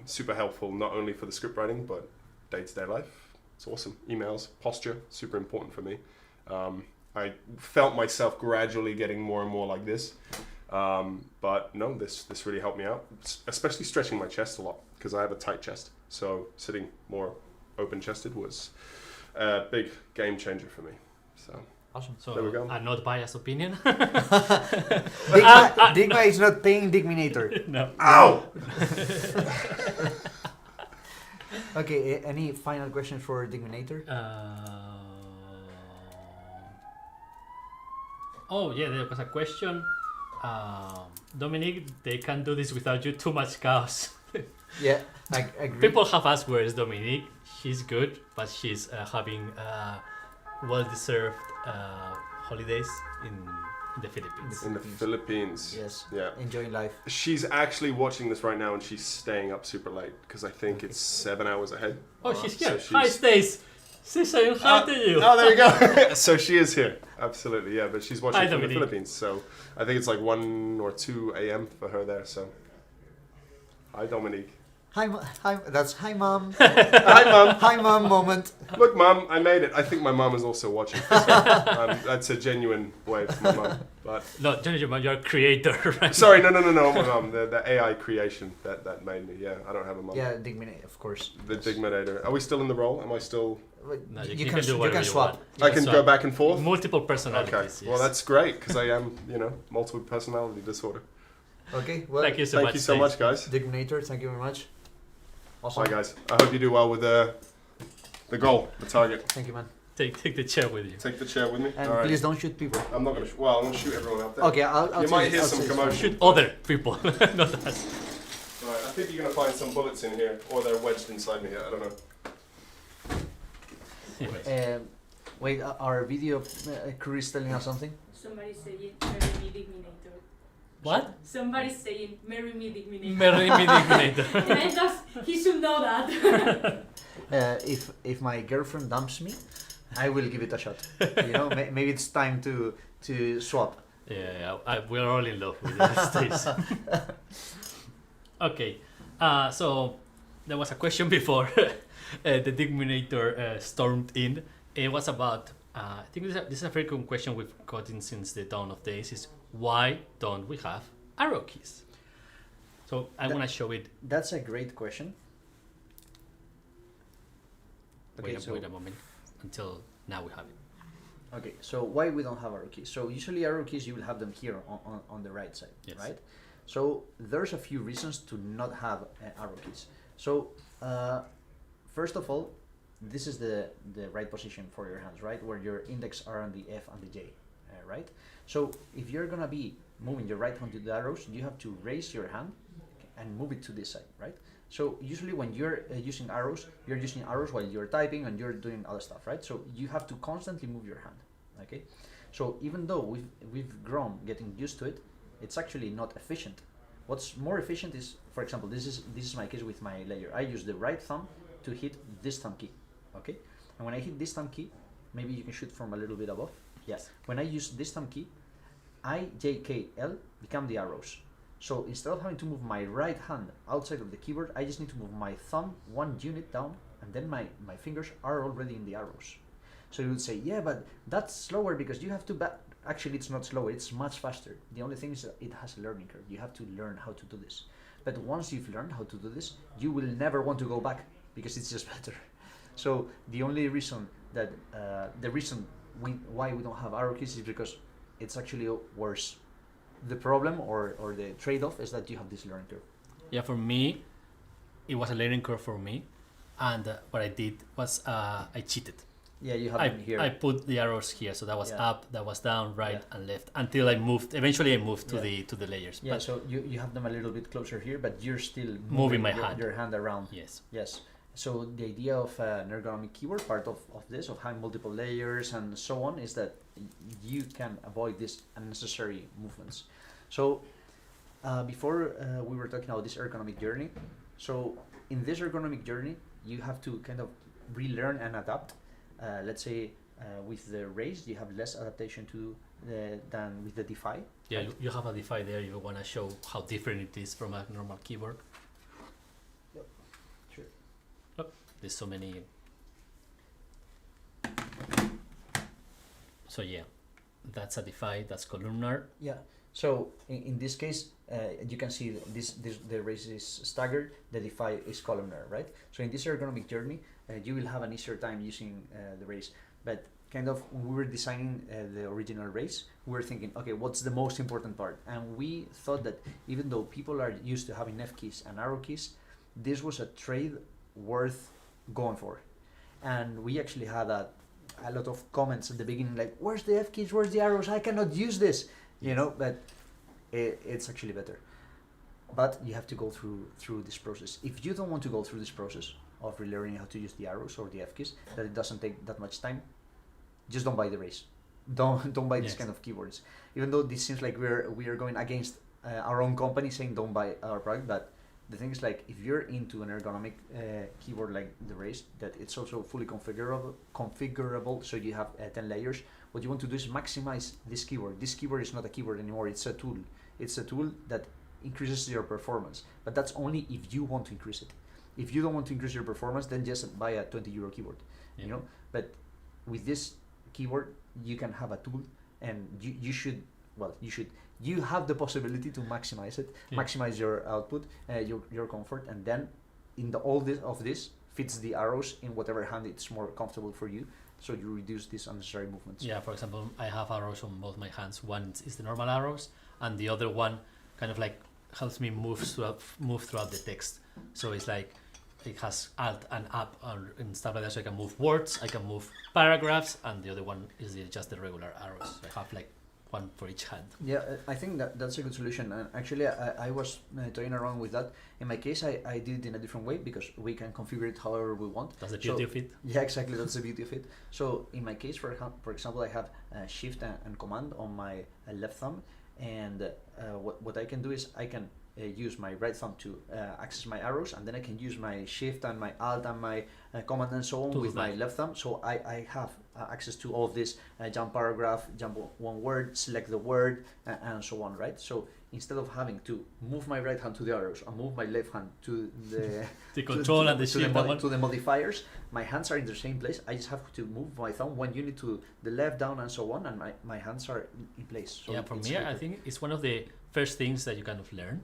Super helpful, not only for the script writing, but day-to-day life. It's awesome. Emails, posture, super important for me. I felt myself gradually getting more and more like this. But no, this really helped me out, especially stretching my chest a lot, because I have a tight chest. So sitting more open-chested was a big game changer for me. So Awesome. So there we go. a not biased opinion. Dygma is not paying Dygminator. No. Ow! Okay, any final questions for Dygminator? Oh yeah, there was a question. Dominic, they can't do this without you. Too much chaos. Yeah, I agree. People have asked where is Dominic. She's good, but she's having well-deserved holidays in the Philippines. In the Philippines. Yes. Yeah. Enjoying life. She's actually watching this right now, and she's staying up super late because I think it's 7 hours ahead. Oh, she's here. So Hi, Stace. She's saying hi to you. Oh, there you go. So she is here. Absolutely, yeah. But she's watching Hi, from the Dominique. Philippines, so I think it's like 1 or 2 a.m. for her there. So, hi, Dominique. Hi, hi. That's hi, mom. Hi, mum. Hi, mom. Moment. Look, mum, I made it. I think my mum is also watching. So, that's a genuine wave from my mum. But No, Johnny, you're a creator, right? sorry, no, my mum. The AI creation that made me. Yeah, I don't have a mum. Yeah, Dygminator, of course. The Dygminator. Are we still in the role? Am I still? No, You can swap. want. I can go back and forth. Multiple Okay. personalities. Well, that's great because I am, multiple personality disorder. Okay. Well, Thank you so Thank much. you so much, guys. Dygminator, thank you very much. Awesome. Bye, guys. I hope you do well with the goal, the target. Thank you, man. Take the chair with you. Take the chair with me. And All right. please don't shoot people. I'm not gonna. Well, I'm gonna shoot everyone out there. Okay, I'll You tell might hear I'll some say commotion. Shoot other people, not us. Right, I think you're gonna find some bullets in here, or they're wedged inside me here. I don't know. Anyways. Wait, our video crew is telling us something. Somebody's saying, marry me, Dygminator. What? Somebody's saying, marry me, Dygminator. Marry me, Dygminator. He should know that. If my girlfriend dumps me, I will give it a shot. Maybe it's time to swap. Yeah, we're all in love with the States. Okay, so there was a question before the Dygminator stormed in. It was about, I think this is a very common question we've gotten since the dawn of days, is why don't we have arrow keys? So I want to show it. That's a great question. Okay, Wait a moment until now we have it. Okay, so why we don't have arrow keys? So usually arrow keys, you will have them here on the right side, Yes. right? So there's a few reasons to not have arrow keys. So first of all, this is the right position for your hands, right? Where your index are on the F and the J, right? So if you're gonna be moving your right hand to the arrows, you have to raise your hand and move it to this side, right? So usually when you're using arrows, you're using arrows while you're typing and you're doing other stuff, right? So you have to constantly move your hand, okay? So even though we've grown getting used to it, it's actually not efficient. What's more efficient is, for example, this is my case with my layer. I use the right thumb to hit this thumb key, okay? And when I hit this thumb key, maybe you can shoot from a little bit above. Yes. When I use this thumb key, I, J, K, L become the arrows. So instead of having to move my right hand outside of the keyboard, I just need to move my thumb 1 unit down, and then my fingers are already in the arrows. So you would say, yeah, but that's slower because you have to actually, it's not slower, it's much faster. The only thing is that it has a learning curve. You have to learn how to do this. But once you've learned how to do this, you will never want to go back because it's just better. So the only reason that, why we don't have arrow keys is because it's actually worse. The problem or the trade-off is that you have this learning curve. Yeah, for me, it was a learning curve for me, and what I did was I cheated. Yeah, you have them here. I put the arrows here, so that was Yeah. up, that was down, right, Yeah. and left until I moved. Eventually, I moved to Yeah. the layers. Yeah, But so you have them a little bit closer here, but you're still Moving my your, hand. your hand around. yes, Yes. So the idea of an ergonomic keyboard, part of this, of having multiple layers and so on, is that you can avoid these unnecessary movements. So before we were talking about this ergonomic journey. So in this ergonomic journey, you have to kind of relearn and adapt. Let's say with the raise, you have less adaptation to than with the Defy. yeah, Right. you have a Defy there. You want to show how different it is from a normal keyboard. Sure. There's so many. So yeah, that's a Defy. That's columnar. Yeah. So in this case, you can see the raise is staggered, the Defy is columnar, right? So in this ergonomic journey, you will have an easier time using the raise. But kind of when we were designing the original raise, we were thinking, okay, what's the most important part? And we thought that even though people are used to having F keys and arrow keys, this was a trade worth going for. And we actually had a lot of comments at the beginning, like, where's the F keys, where's the arrows, I cannot use this, you know, but it's actually better. But you have to go through this process. If you don't want to go through this process of relearning how to use the arrows or the F keys, that it doesn't take that much time, just don't buy the race. Don't buy this kind of keyboards. Even though this seems like we are going against our own company saying don't buy our product, but the thing is, like, if you're into an ergonomic keyboard like the Race, that it's also fully configurable, so you have 10 layers. What you want to do is maximize this keyboard. This keyboard is not a keyboard anymore, it's a tool. It's a tool that increases your performance, but that's only if you want to increase it. If you don't want to increase your performance, then just buy a 20 euro keyboard, you know. But with this keyboard, you can have a tool, and you have the possibility to maximize it, maximize your output, your comfort, and then all this fits the arrows in whatever hand it's more comfortable for you, so you reduce these unnecessary movements. Yeah, for example, I have arrows on both my hands. One is the normal arrows, and the other one kind of like helps me move throughout the text. So it's like it has alt and up and stuff like that, so I can move words, I can move paragraphs, and the other one is just the regular arrows. I have like one for each hand. Yeah, I think that's a good solution. And actually, I was toying around with that. In my case, I did it in a different way, because we can configure it however we want. That's the beauty of it. Yeah, exactly. That's the beauty of it. So in my case, for example, I have Shift and Command on my left thumb, and what I can do is I can use my right thumb to access my arrows, and then I can use my Shift and my Alt and my Command and so on with my left thumb. So I have access to all of this, jump paragraph, jump one word, select the word, and so on, right? So instead of having to move my right hand to the arrows and move my left hand to the the control and the shift to the modifiers, my hands are in the same place. I just have to move my thumb one unit to the left, down, and so on, and my hands are in place. So yeah, for me, I think it's one of the first things that you kind of learn,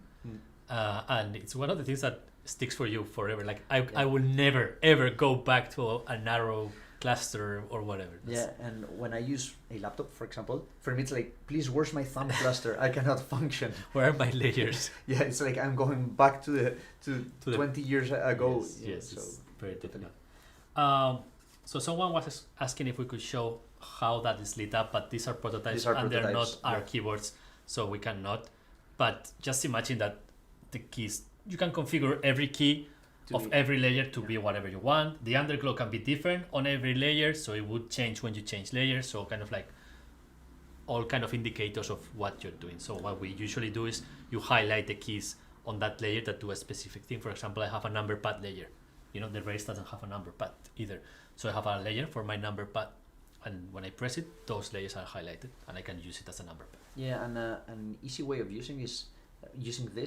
and it's one of the things that sticks for you forever. Like I will never ever go back to an arrow cluster or whatever. Yeah, and when I use a laptop, for example, for me it's like, please, where's my thumb cluster? I cannot function. Where are my layers? Yeah, it's like I'm going back to 20 years ago. Yes, so it's very difficult. So someone was asking if we could show how that is lit up, but these are prototypes and they're not our keyboards, so we cannot. But just imagine that the keys, you can configure every key of every layer to be whatever you want. The underglow can be different on every layer, so it would change when you change layers. So kind of like all kind of indicators of what you're doing. So what we usually do is you highlight the keys on that layer that do a specific thing. For example, I have a number pad layer. You know, the Race doesn't have a number pad either. So I have a layer for my number pad, and when I press it, those layers are highlighted, and I can use it as a number pad. Yeah, and an easy way of using this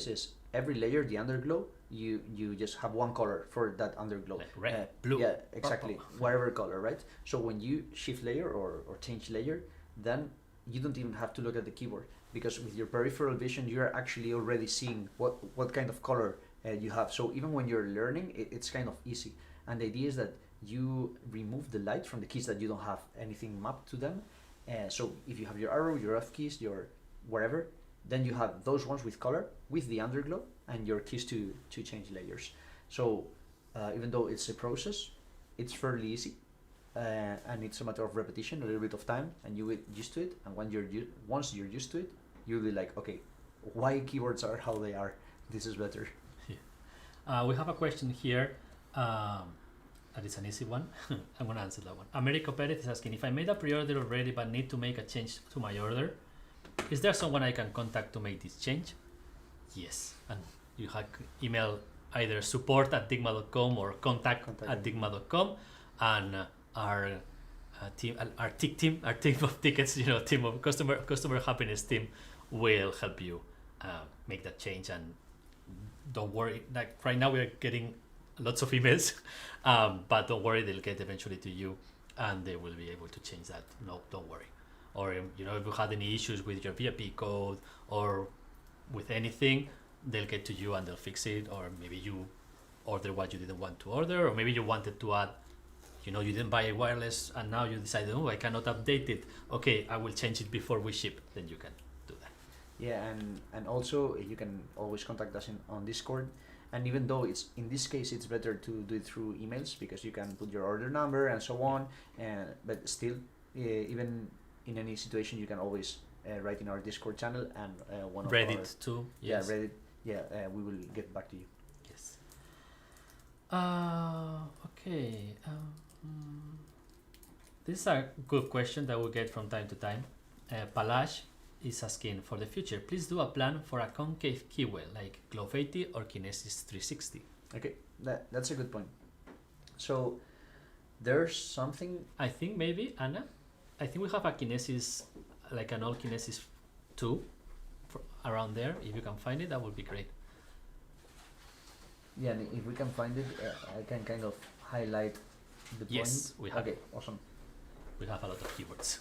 is every layer, the underglow, you just have one color for that underglow. Like red, blue. Yeah, exactly. Whatever color, right? So when you shift layer or change layer, then you don't even have to look at the keyboard, because with your peripheral vision, you are actually already seeing what kind of color you have. So even when you're learning, it's kind of easy. And the idea is that you remove the light from the keys that you don't have anything mapped to them. So if you have your arrow, your F keys, your wherever, then you have those ones with color, with the underglow, and your keys to change layers. So even though it's a process, it's fairly easy, and it's a matter of repetition, a little bit of time, and you get used to it. And once you're used to it, you'll be like, okay, why keyboards are how they are? This is better. Yeah. We have a question here. That is an easy one. I'm going to answer that one. Americo Perez is asking, if I made a pre-order already but need to make a change to my order, is there someone I can contact to make this change? Yes. And you have email either support@dygma.com or contact@dygma.com, and our team of tickets, team of customer happiness team will help you make that change. And don't worry, like right now we are getting lots of emails, but don't worry, they'll get eventually to you and they will be able to change that. No, don't worry. Or if you had any issues with your VIP code or with anything, they'll get to you and they'll fix it. Or maybe you order what you didn't want to order, or maybe you wanted to add, you didn't buy a wireless and now you decided, I cannot update it. Okay, I will change it before we ship. Then you can do that. Yeah, and also you can always contact us on Discord. And even though it's in this case it's better to do it through emails because you can put your order number and so on, and but still, even in any situation, you can always write in our Discord channel, and one of Reddit our, too. Yes. Reddit, we will get back to you. Yes. Okay. This is a good question that we get from time to time. Palash is asking, for the future, please do a plan for a concave keywell like Glow 80 or Kinesis 360. Okay, that's a good point. So there's something. I think maybe, Anna, I think we have a Kinesis, like an old Kinesis 2 around there. If you can find it, that would be great. Yeah, and if we can find it, I can kind of highlight the Yes, point. we have. Okay, awesome. We have a lot of keywords.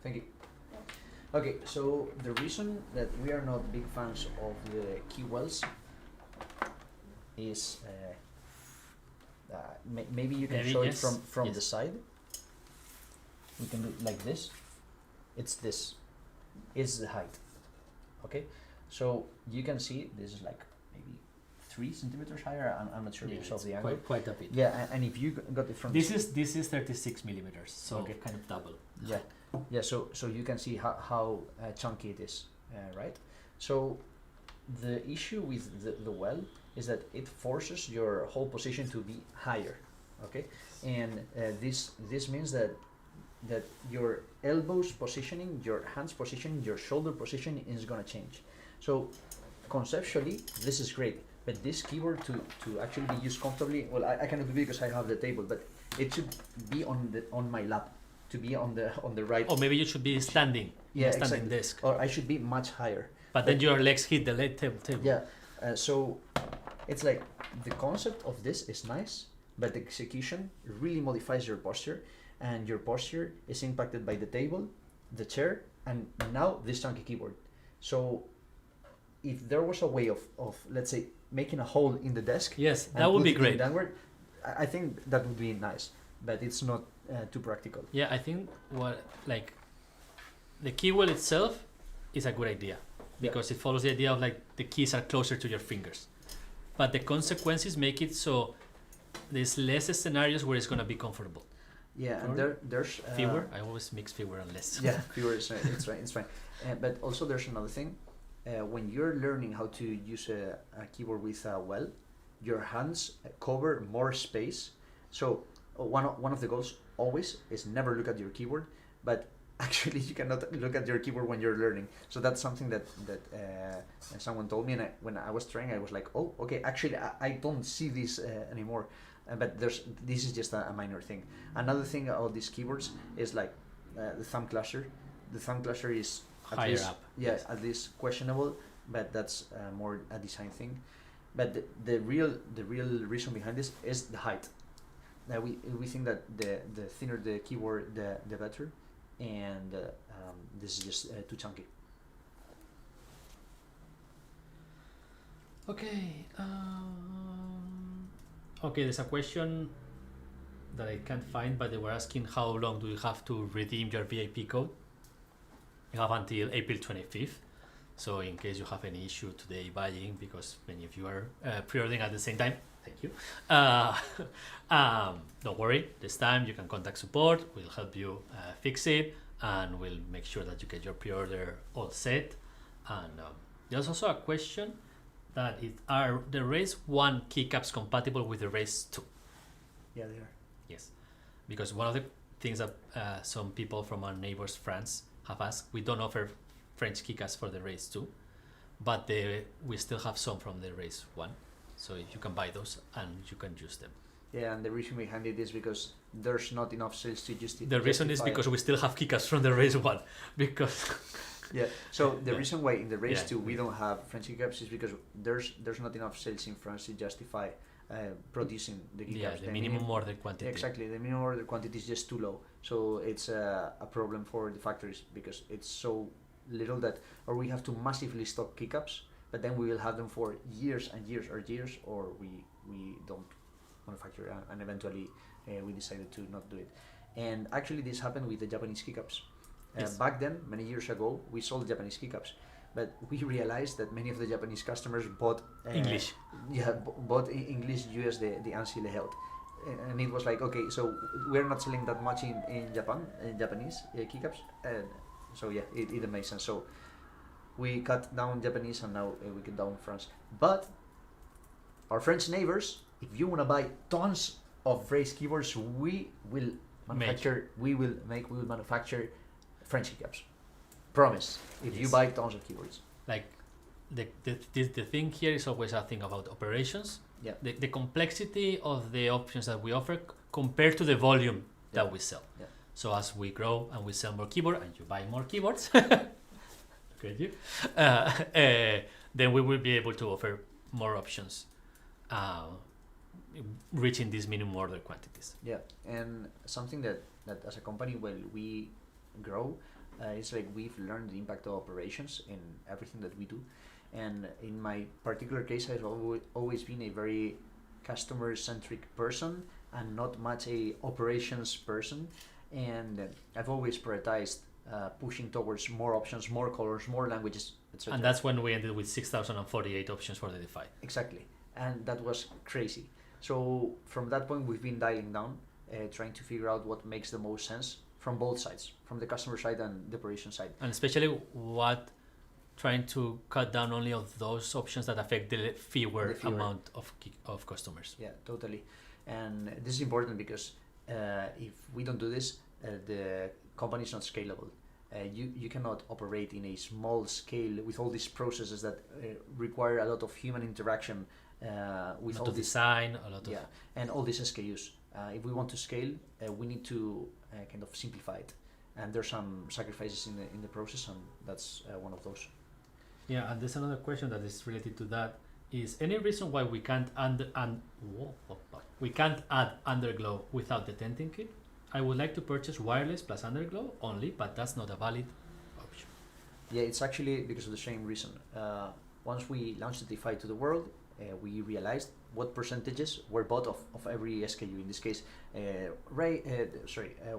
Thank you. Okay, so the reason that we are not big fans of the keywells is maybe you can Maybe, show yes, it from yes. the side. We can do it like this. It's this. It's the height. Okay, so you can see this is like maybe 3 centimeters higher. I'm not sure Yeah, because of it's the angle. quite a bit. Yeah, and if you got it from This is 36 millimeters, so Okay. kind of double. Yeah, so you can see how chunky it is, right? So the issue with the well is that it forces your whole position to be higher, okay? And this means that your elbows positioning, your hands positioning, your shoulder positioning is gonna change. So conceptually, this is great, but this keyboard to actually be used comfortably, well, I cannot do it because I have the table, but it should be on my lap. To be on the right. Or maybe you should be standing. Yeah, standing exactly. desk. Or I should be much higher. But then your legs hit the table. Yeah. So it's like the concept of this is nice, but the execution really modifies your posture, and your posture is impacted by the table, the chair, and now this chunky keyboard. So if there was a way of let's say making a hole in the desk, Yes, and that would be putting it great. downward, I think that would be nice, but it's not too practical. Yeah, I think the keywell itself is a good idea because it follows the idea of like the keys are closer to your fingers, but the consequences make it so there's less scenarios where it's gonna be comfortable. Yeah, and there's Fewer. I always mix fewer and less. Yeah, fewer is it's fine. But also there's another thing. When you're learning how to use a keyboard with a well, your hands cover more space. So one of the goals always is never look at your keyboard, but actually you cannot look at your keyboard when you're learning. So that's something that someone told me, and when I was trying, I was like, oh, okay, actually I don't see this anymore. But this is just a minor thing. Another thing about these keyboards is like the thumb clasher. The thumb clasher is at Higher least, up. yeah, Yes. at least questionable, but that's more a design thing. But the real reason behind this is the height. We think that the thinner the keyboard, the better, and this is just too chunky. Okay. Okay, there's a question that I can't find, but they were asking how long do you have to redeem your VIP code? You have until April 25th. So in case you have any issue today buying, because many of you are pre-ordering at the same time, thank you. Don't worry, this time you can contact support, we'll help you fix it, and we'll make sure that you get your pre-order all set. And there's also a question that are the Race 1 keycaps compatible with the Race 2? Yeah, they are. Yes, because one of the things that some people from our neighbors France have asked, we don't offer French keycaps for the Race 2, but we still have some from the Race 1, so you can buy those and you can use them. Yeah, and the reason behind it is because there's not enough sales to justify. The reason is because we still have keycaps from the Race 1, because Yeah. So the Yeah. reason why in the Race Yeah. 2 we don't have French keycaps is because there's not enough sales in France to justify producing the keycaps. yeah, the minimum order quantity. Exactly, the minimum order quantity is just too low. So it's a problem for the factories because it's so little that, or we have to massively stock keycaps, but then we will have them for years and years, or we don't manufacture, and eventually we decided to not do it. And actually this happened with the Japanese keycaps. Yes. Back then, many years ago, we sold Japanese keycaps, but we realized that many of the Japanese customers bought English. bought English US the ANSI layout. And it was like, okay, so we're not selling that much in Japan, in Japanese keycaps. So yeah, it didn't make sense. So we cut down Japanese and now we cut down France. But our French neighbors, if you want to buy tons of raised keyboards, we will manufacture, we will manufacture French keycaps. Promise. If you Yes. buy tons of keyboards. Like the thing here is always a thing about operations. Yeah. The complexity of the options that we offer compared to the volume Yeah. that we sell. Yeah. So as we grow and we sell more keyboard and you buy more keyboards, okay, you, then we will be able to offer more options, reaching these minimum order quantities. Yeah, and something that as a company, when we grow, it's like we've learned the impact of operations in everything that we do. And in my particular case, I've always been a very customer-centric person and not much a operations person. And I've always prioritized pushing towards more options, more colors, more languages, etc. And that's when we ended with 6,048 options for the DeFi. Exactly, and that was crazy. So from that point, we've been dialing down, trying to figure out what makes the most sense from both sides, from the customer side and the operation side. And especially trying to cut down only of those options that affect the fewer amount of customers. Yeah, totally. And this is important because if we don't do this, the company is not scalable. You cannot operate in a small scale with all these processes that require a lot of human interaction with all this design, a lot of and all these SKUs. If we want to scale, we need to kind of simplify it, and there's some sacrifices in the process, and that's one of those. Yeah, and there's another question that is related to that. Is any reason why we can't add Underglow without the tenting kit? I would like to purchase wireless plus Underglow only, but that's not a valid option. Yeah, it's actually because of the same reason. Once we launched the DeFi to the world, we realized what percentages were bought of every SKU. In this case,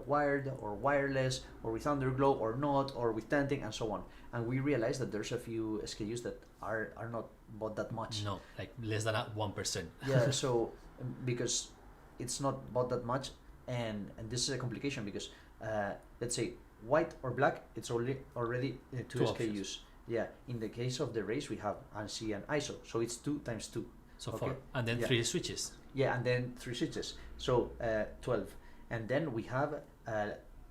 wired or wireless, or with Underglow or not, or with tenting and so on. And we realized that there's a few SKUs that are not bought that much. No, like less than 1%. Yeah, so because it's not bought that much, and this is a complication because let's say white or black, it's already two SKUs. Options. Yeah, in the case of the race, we have ANSI and ISO, so it's 2 times 2. So Okay. 4, and then Yeah. 3 switches. Yeah, and then 3 switches, so 12. And then we have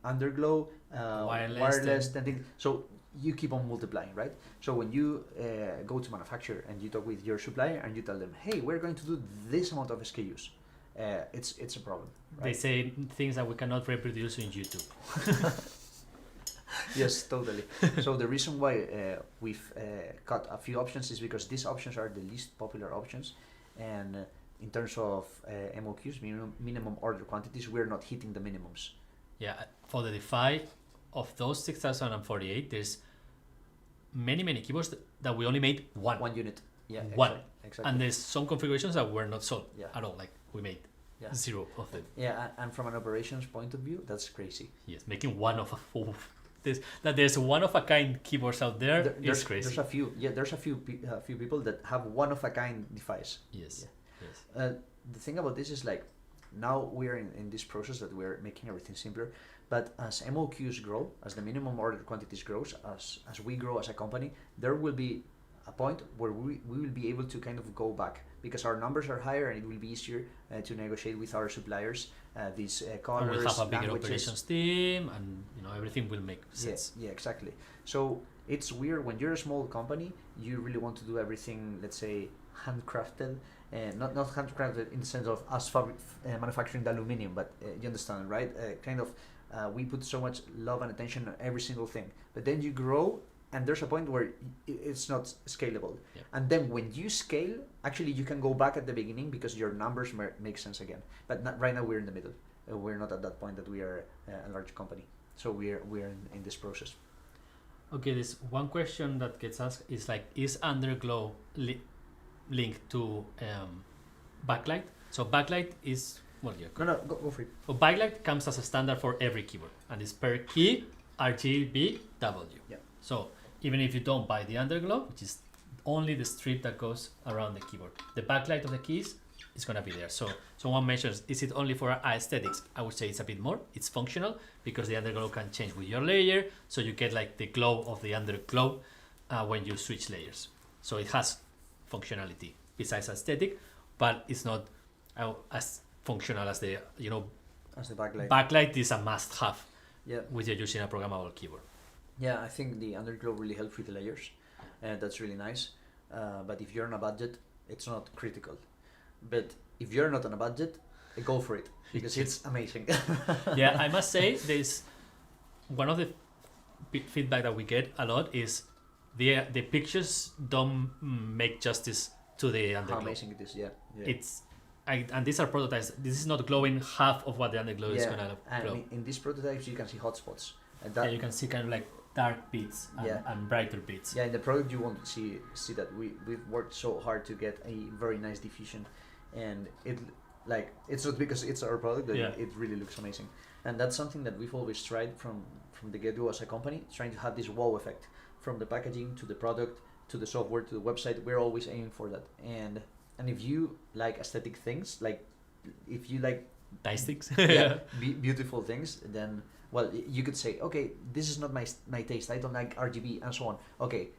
Underglow, wireless, tenting. So you keep on multiplying, right? So when you go to manufacturer and you talk with your supplier and you tell them, hey, we're going to do this amount of SKUs, it's a problem. Right? They say things that we cannot reproduce in YouTube. Yes, totally. So the reason why we've cut a few options is because these options are the least popular options, and in terms of MOQs, minimum order quantities, we're not hitting the minimums. Yeah, for the DeFi, of those 6,048, there's many keyboards that we only made one. One unit. Yeah. One. Exactly. And there's some configurations that were not sold Yeah. at all. Like we made Yeah. 0 of them. Yeah, and from an operations point of view, that's crazy. Yes, making one of there's one of a kind keyboards out there is crazy. There's a few. Yeah, there's a few people that have one of a kind device. Yes. Yeah. Yes. The thing about this is like now we're in this process that we're making everything simpler, but as MOQs grow, as the minimum order quantities grows, as we grow as a company, there will be a point where we will be able to kind of go back because our numbers are higher and it will be easier to negotiate with our suppliers these colors, And we'll have a bigger languages. operations team, and everything will make sense. Yeah, exactly. So it's weird when you're a small company, you really want to do everything, let's say, handcrafted, not handcrafted in the sense of us manufacturing the aluminum, but you understand, right? We put so much love and attention on every single thing, but then you grow, and there's a point where it's not scalable. Yeah. And then when you scale, actually you can go back at the beginning because your numbers make sense again. But right now we're in the middle. We're not at that point that we are a large company. So we're in this process. Okay, this one question that gets asked is like, is Underglow linked to backlight? So backlight is No, go for it. So backlight comes as a standard for every keyboard, and it's per key RGBW. Yeah. So even if you don't buy the Underglow, which is only the strip that goes around the keyboard. The backlight of the keys is gonna be there. So someone mentions, is it only for aesthetics? I would say it's a bit more. It's functional because the Underglow can change with your layer, so you get like the glow of the Underglow when you switch layers. So it has functionality besides aesthetic, but it's not as functional as the As the backlight. backlight is a must-have Yeah. when you're using a programmable keyboard. Yeah, I think the Underglow really helps with the layers, and that's really nice. But if you're on a budget, it's not critical. But if you're not on a budget, go for it because it's amazing. Yeah, I must say there's one of the feedback that we get a lot is the pictures don't make justice to the How Underglow. amazing it is! Yeah. And these are prototypes. This is not glowing half of what the Underglow is gonna and glow. in these prototypes you can see hotspots, and Yeah, you can see kind of like dark bits and brighter bits. Yeah, in the product you won't see that we've worked so hard to get a very nice diffusion, and it's not because it's our product that it really looks amazing, and that's something that we've always tried from the get-go as a company, trying to have this wow effect from the packaging to the product to the software to the website. We're always aiming for that, and if you like aesthetic things, like if you like Nice things. beautiful things, then well, you could say, okay, this is not my taste. I don't like RGB and so on. Okay,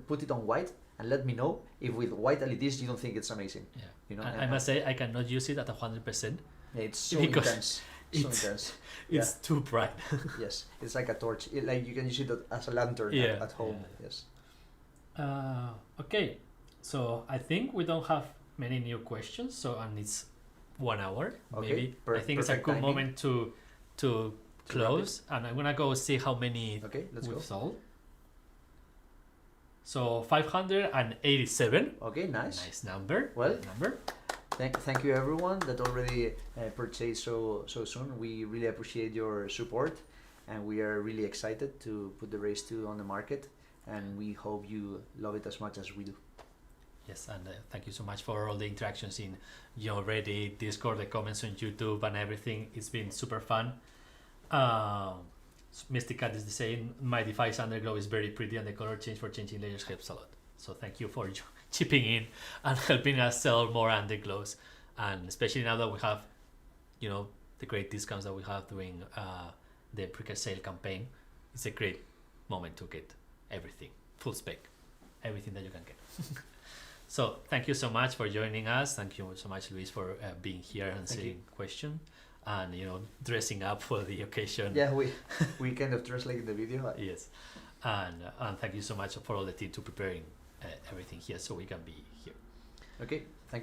put it on white and let me know if with white LEDs you don't think it's amazing. Yeah. You know, I must say I cannot use it at 100%. it's so because intense. So intense. It's too bright. Yes, it's like a torch. Like you can use it as a lantern at home. Yeah. Yes. Okay, so I think we don't have many new questions. And it's 1 hour. Okay, Maybe I think it's a perfect good timing. moment to close, and I'm gonna go see how many Okay, let's we've go. sold. So 587. Okay, nice. Nice number. Well, Good number. Thank you everyone that already purchased so soon. We really appreciate your support, and we are really excited to put the Race 2 on the market, and we hope you love it as much as we do. Yes, and thank you so much for all the interactions in Reddit, Discord, the comments on YouTube, and everything. It's been super fun. Mystic Cat is saying my device Underglow is very pretty, and the color change for changing layers helps a lot. So thank you for chipping in and helping us sell more Underglows, and especially now that we have, the great discounts that we have doing the pre-sale campaign. It's a great moment to get everything full spec, everything that you can get. So thank you so much for joining us. Thank you so much, Luis, for being here and answering questions, and dressing up for the occasion. Yeah, we kind of dress like in the video. Yes, and thank you so much for all the team to preparing everything here so we can be here. Okay, thank you.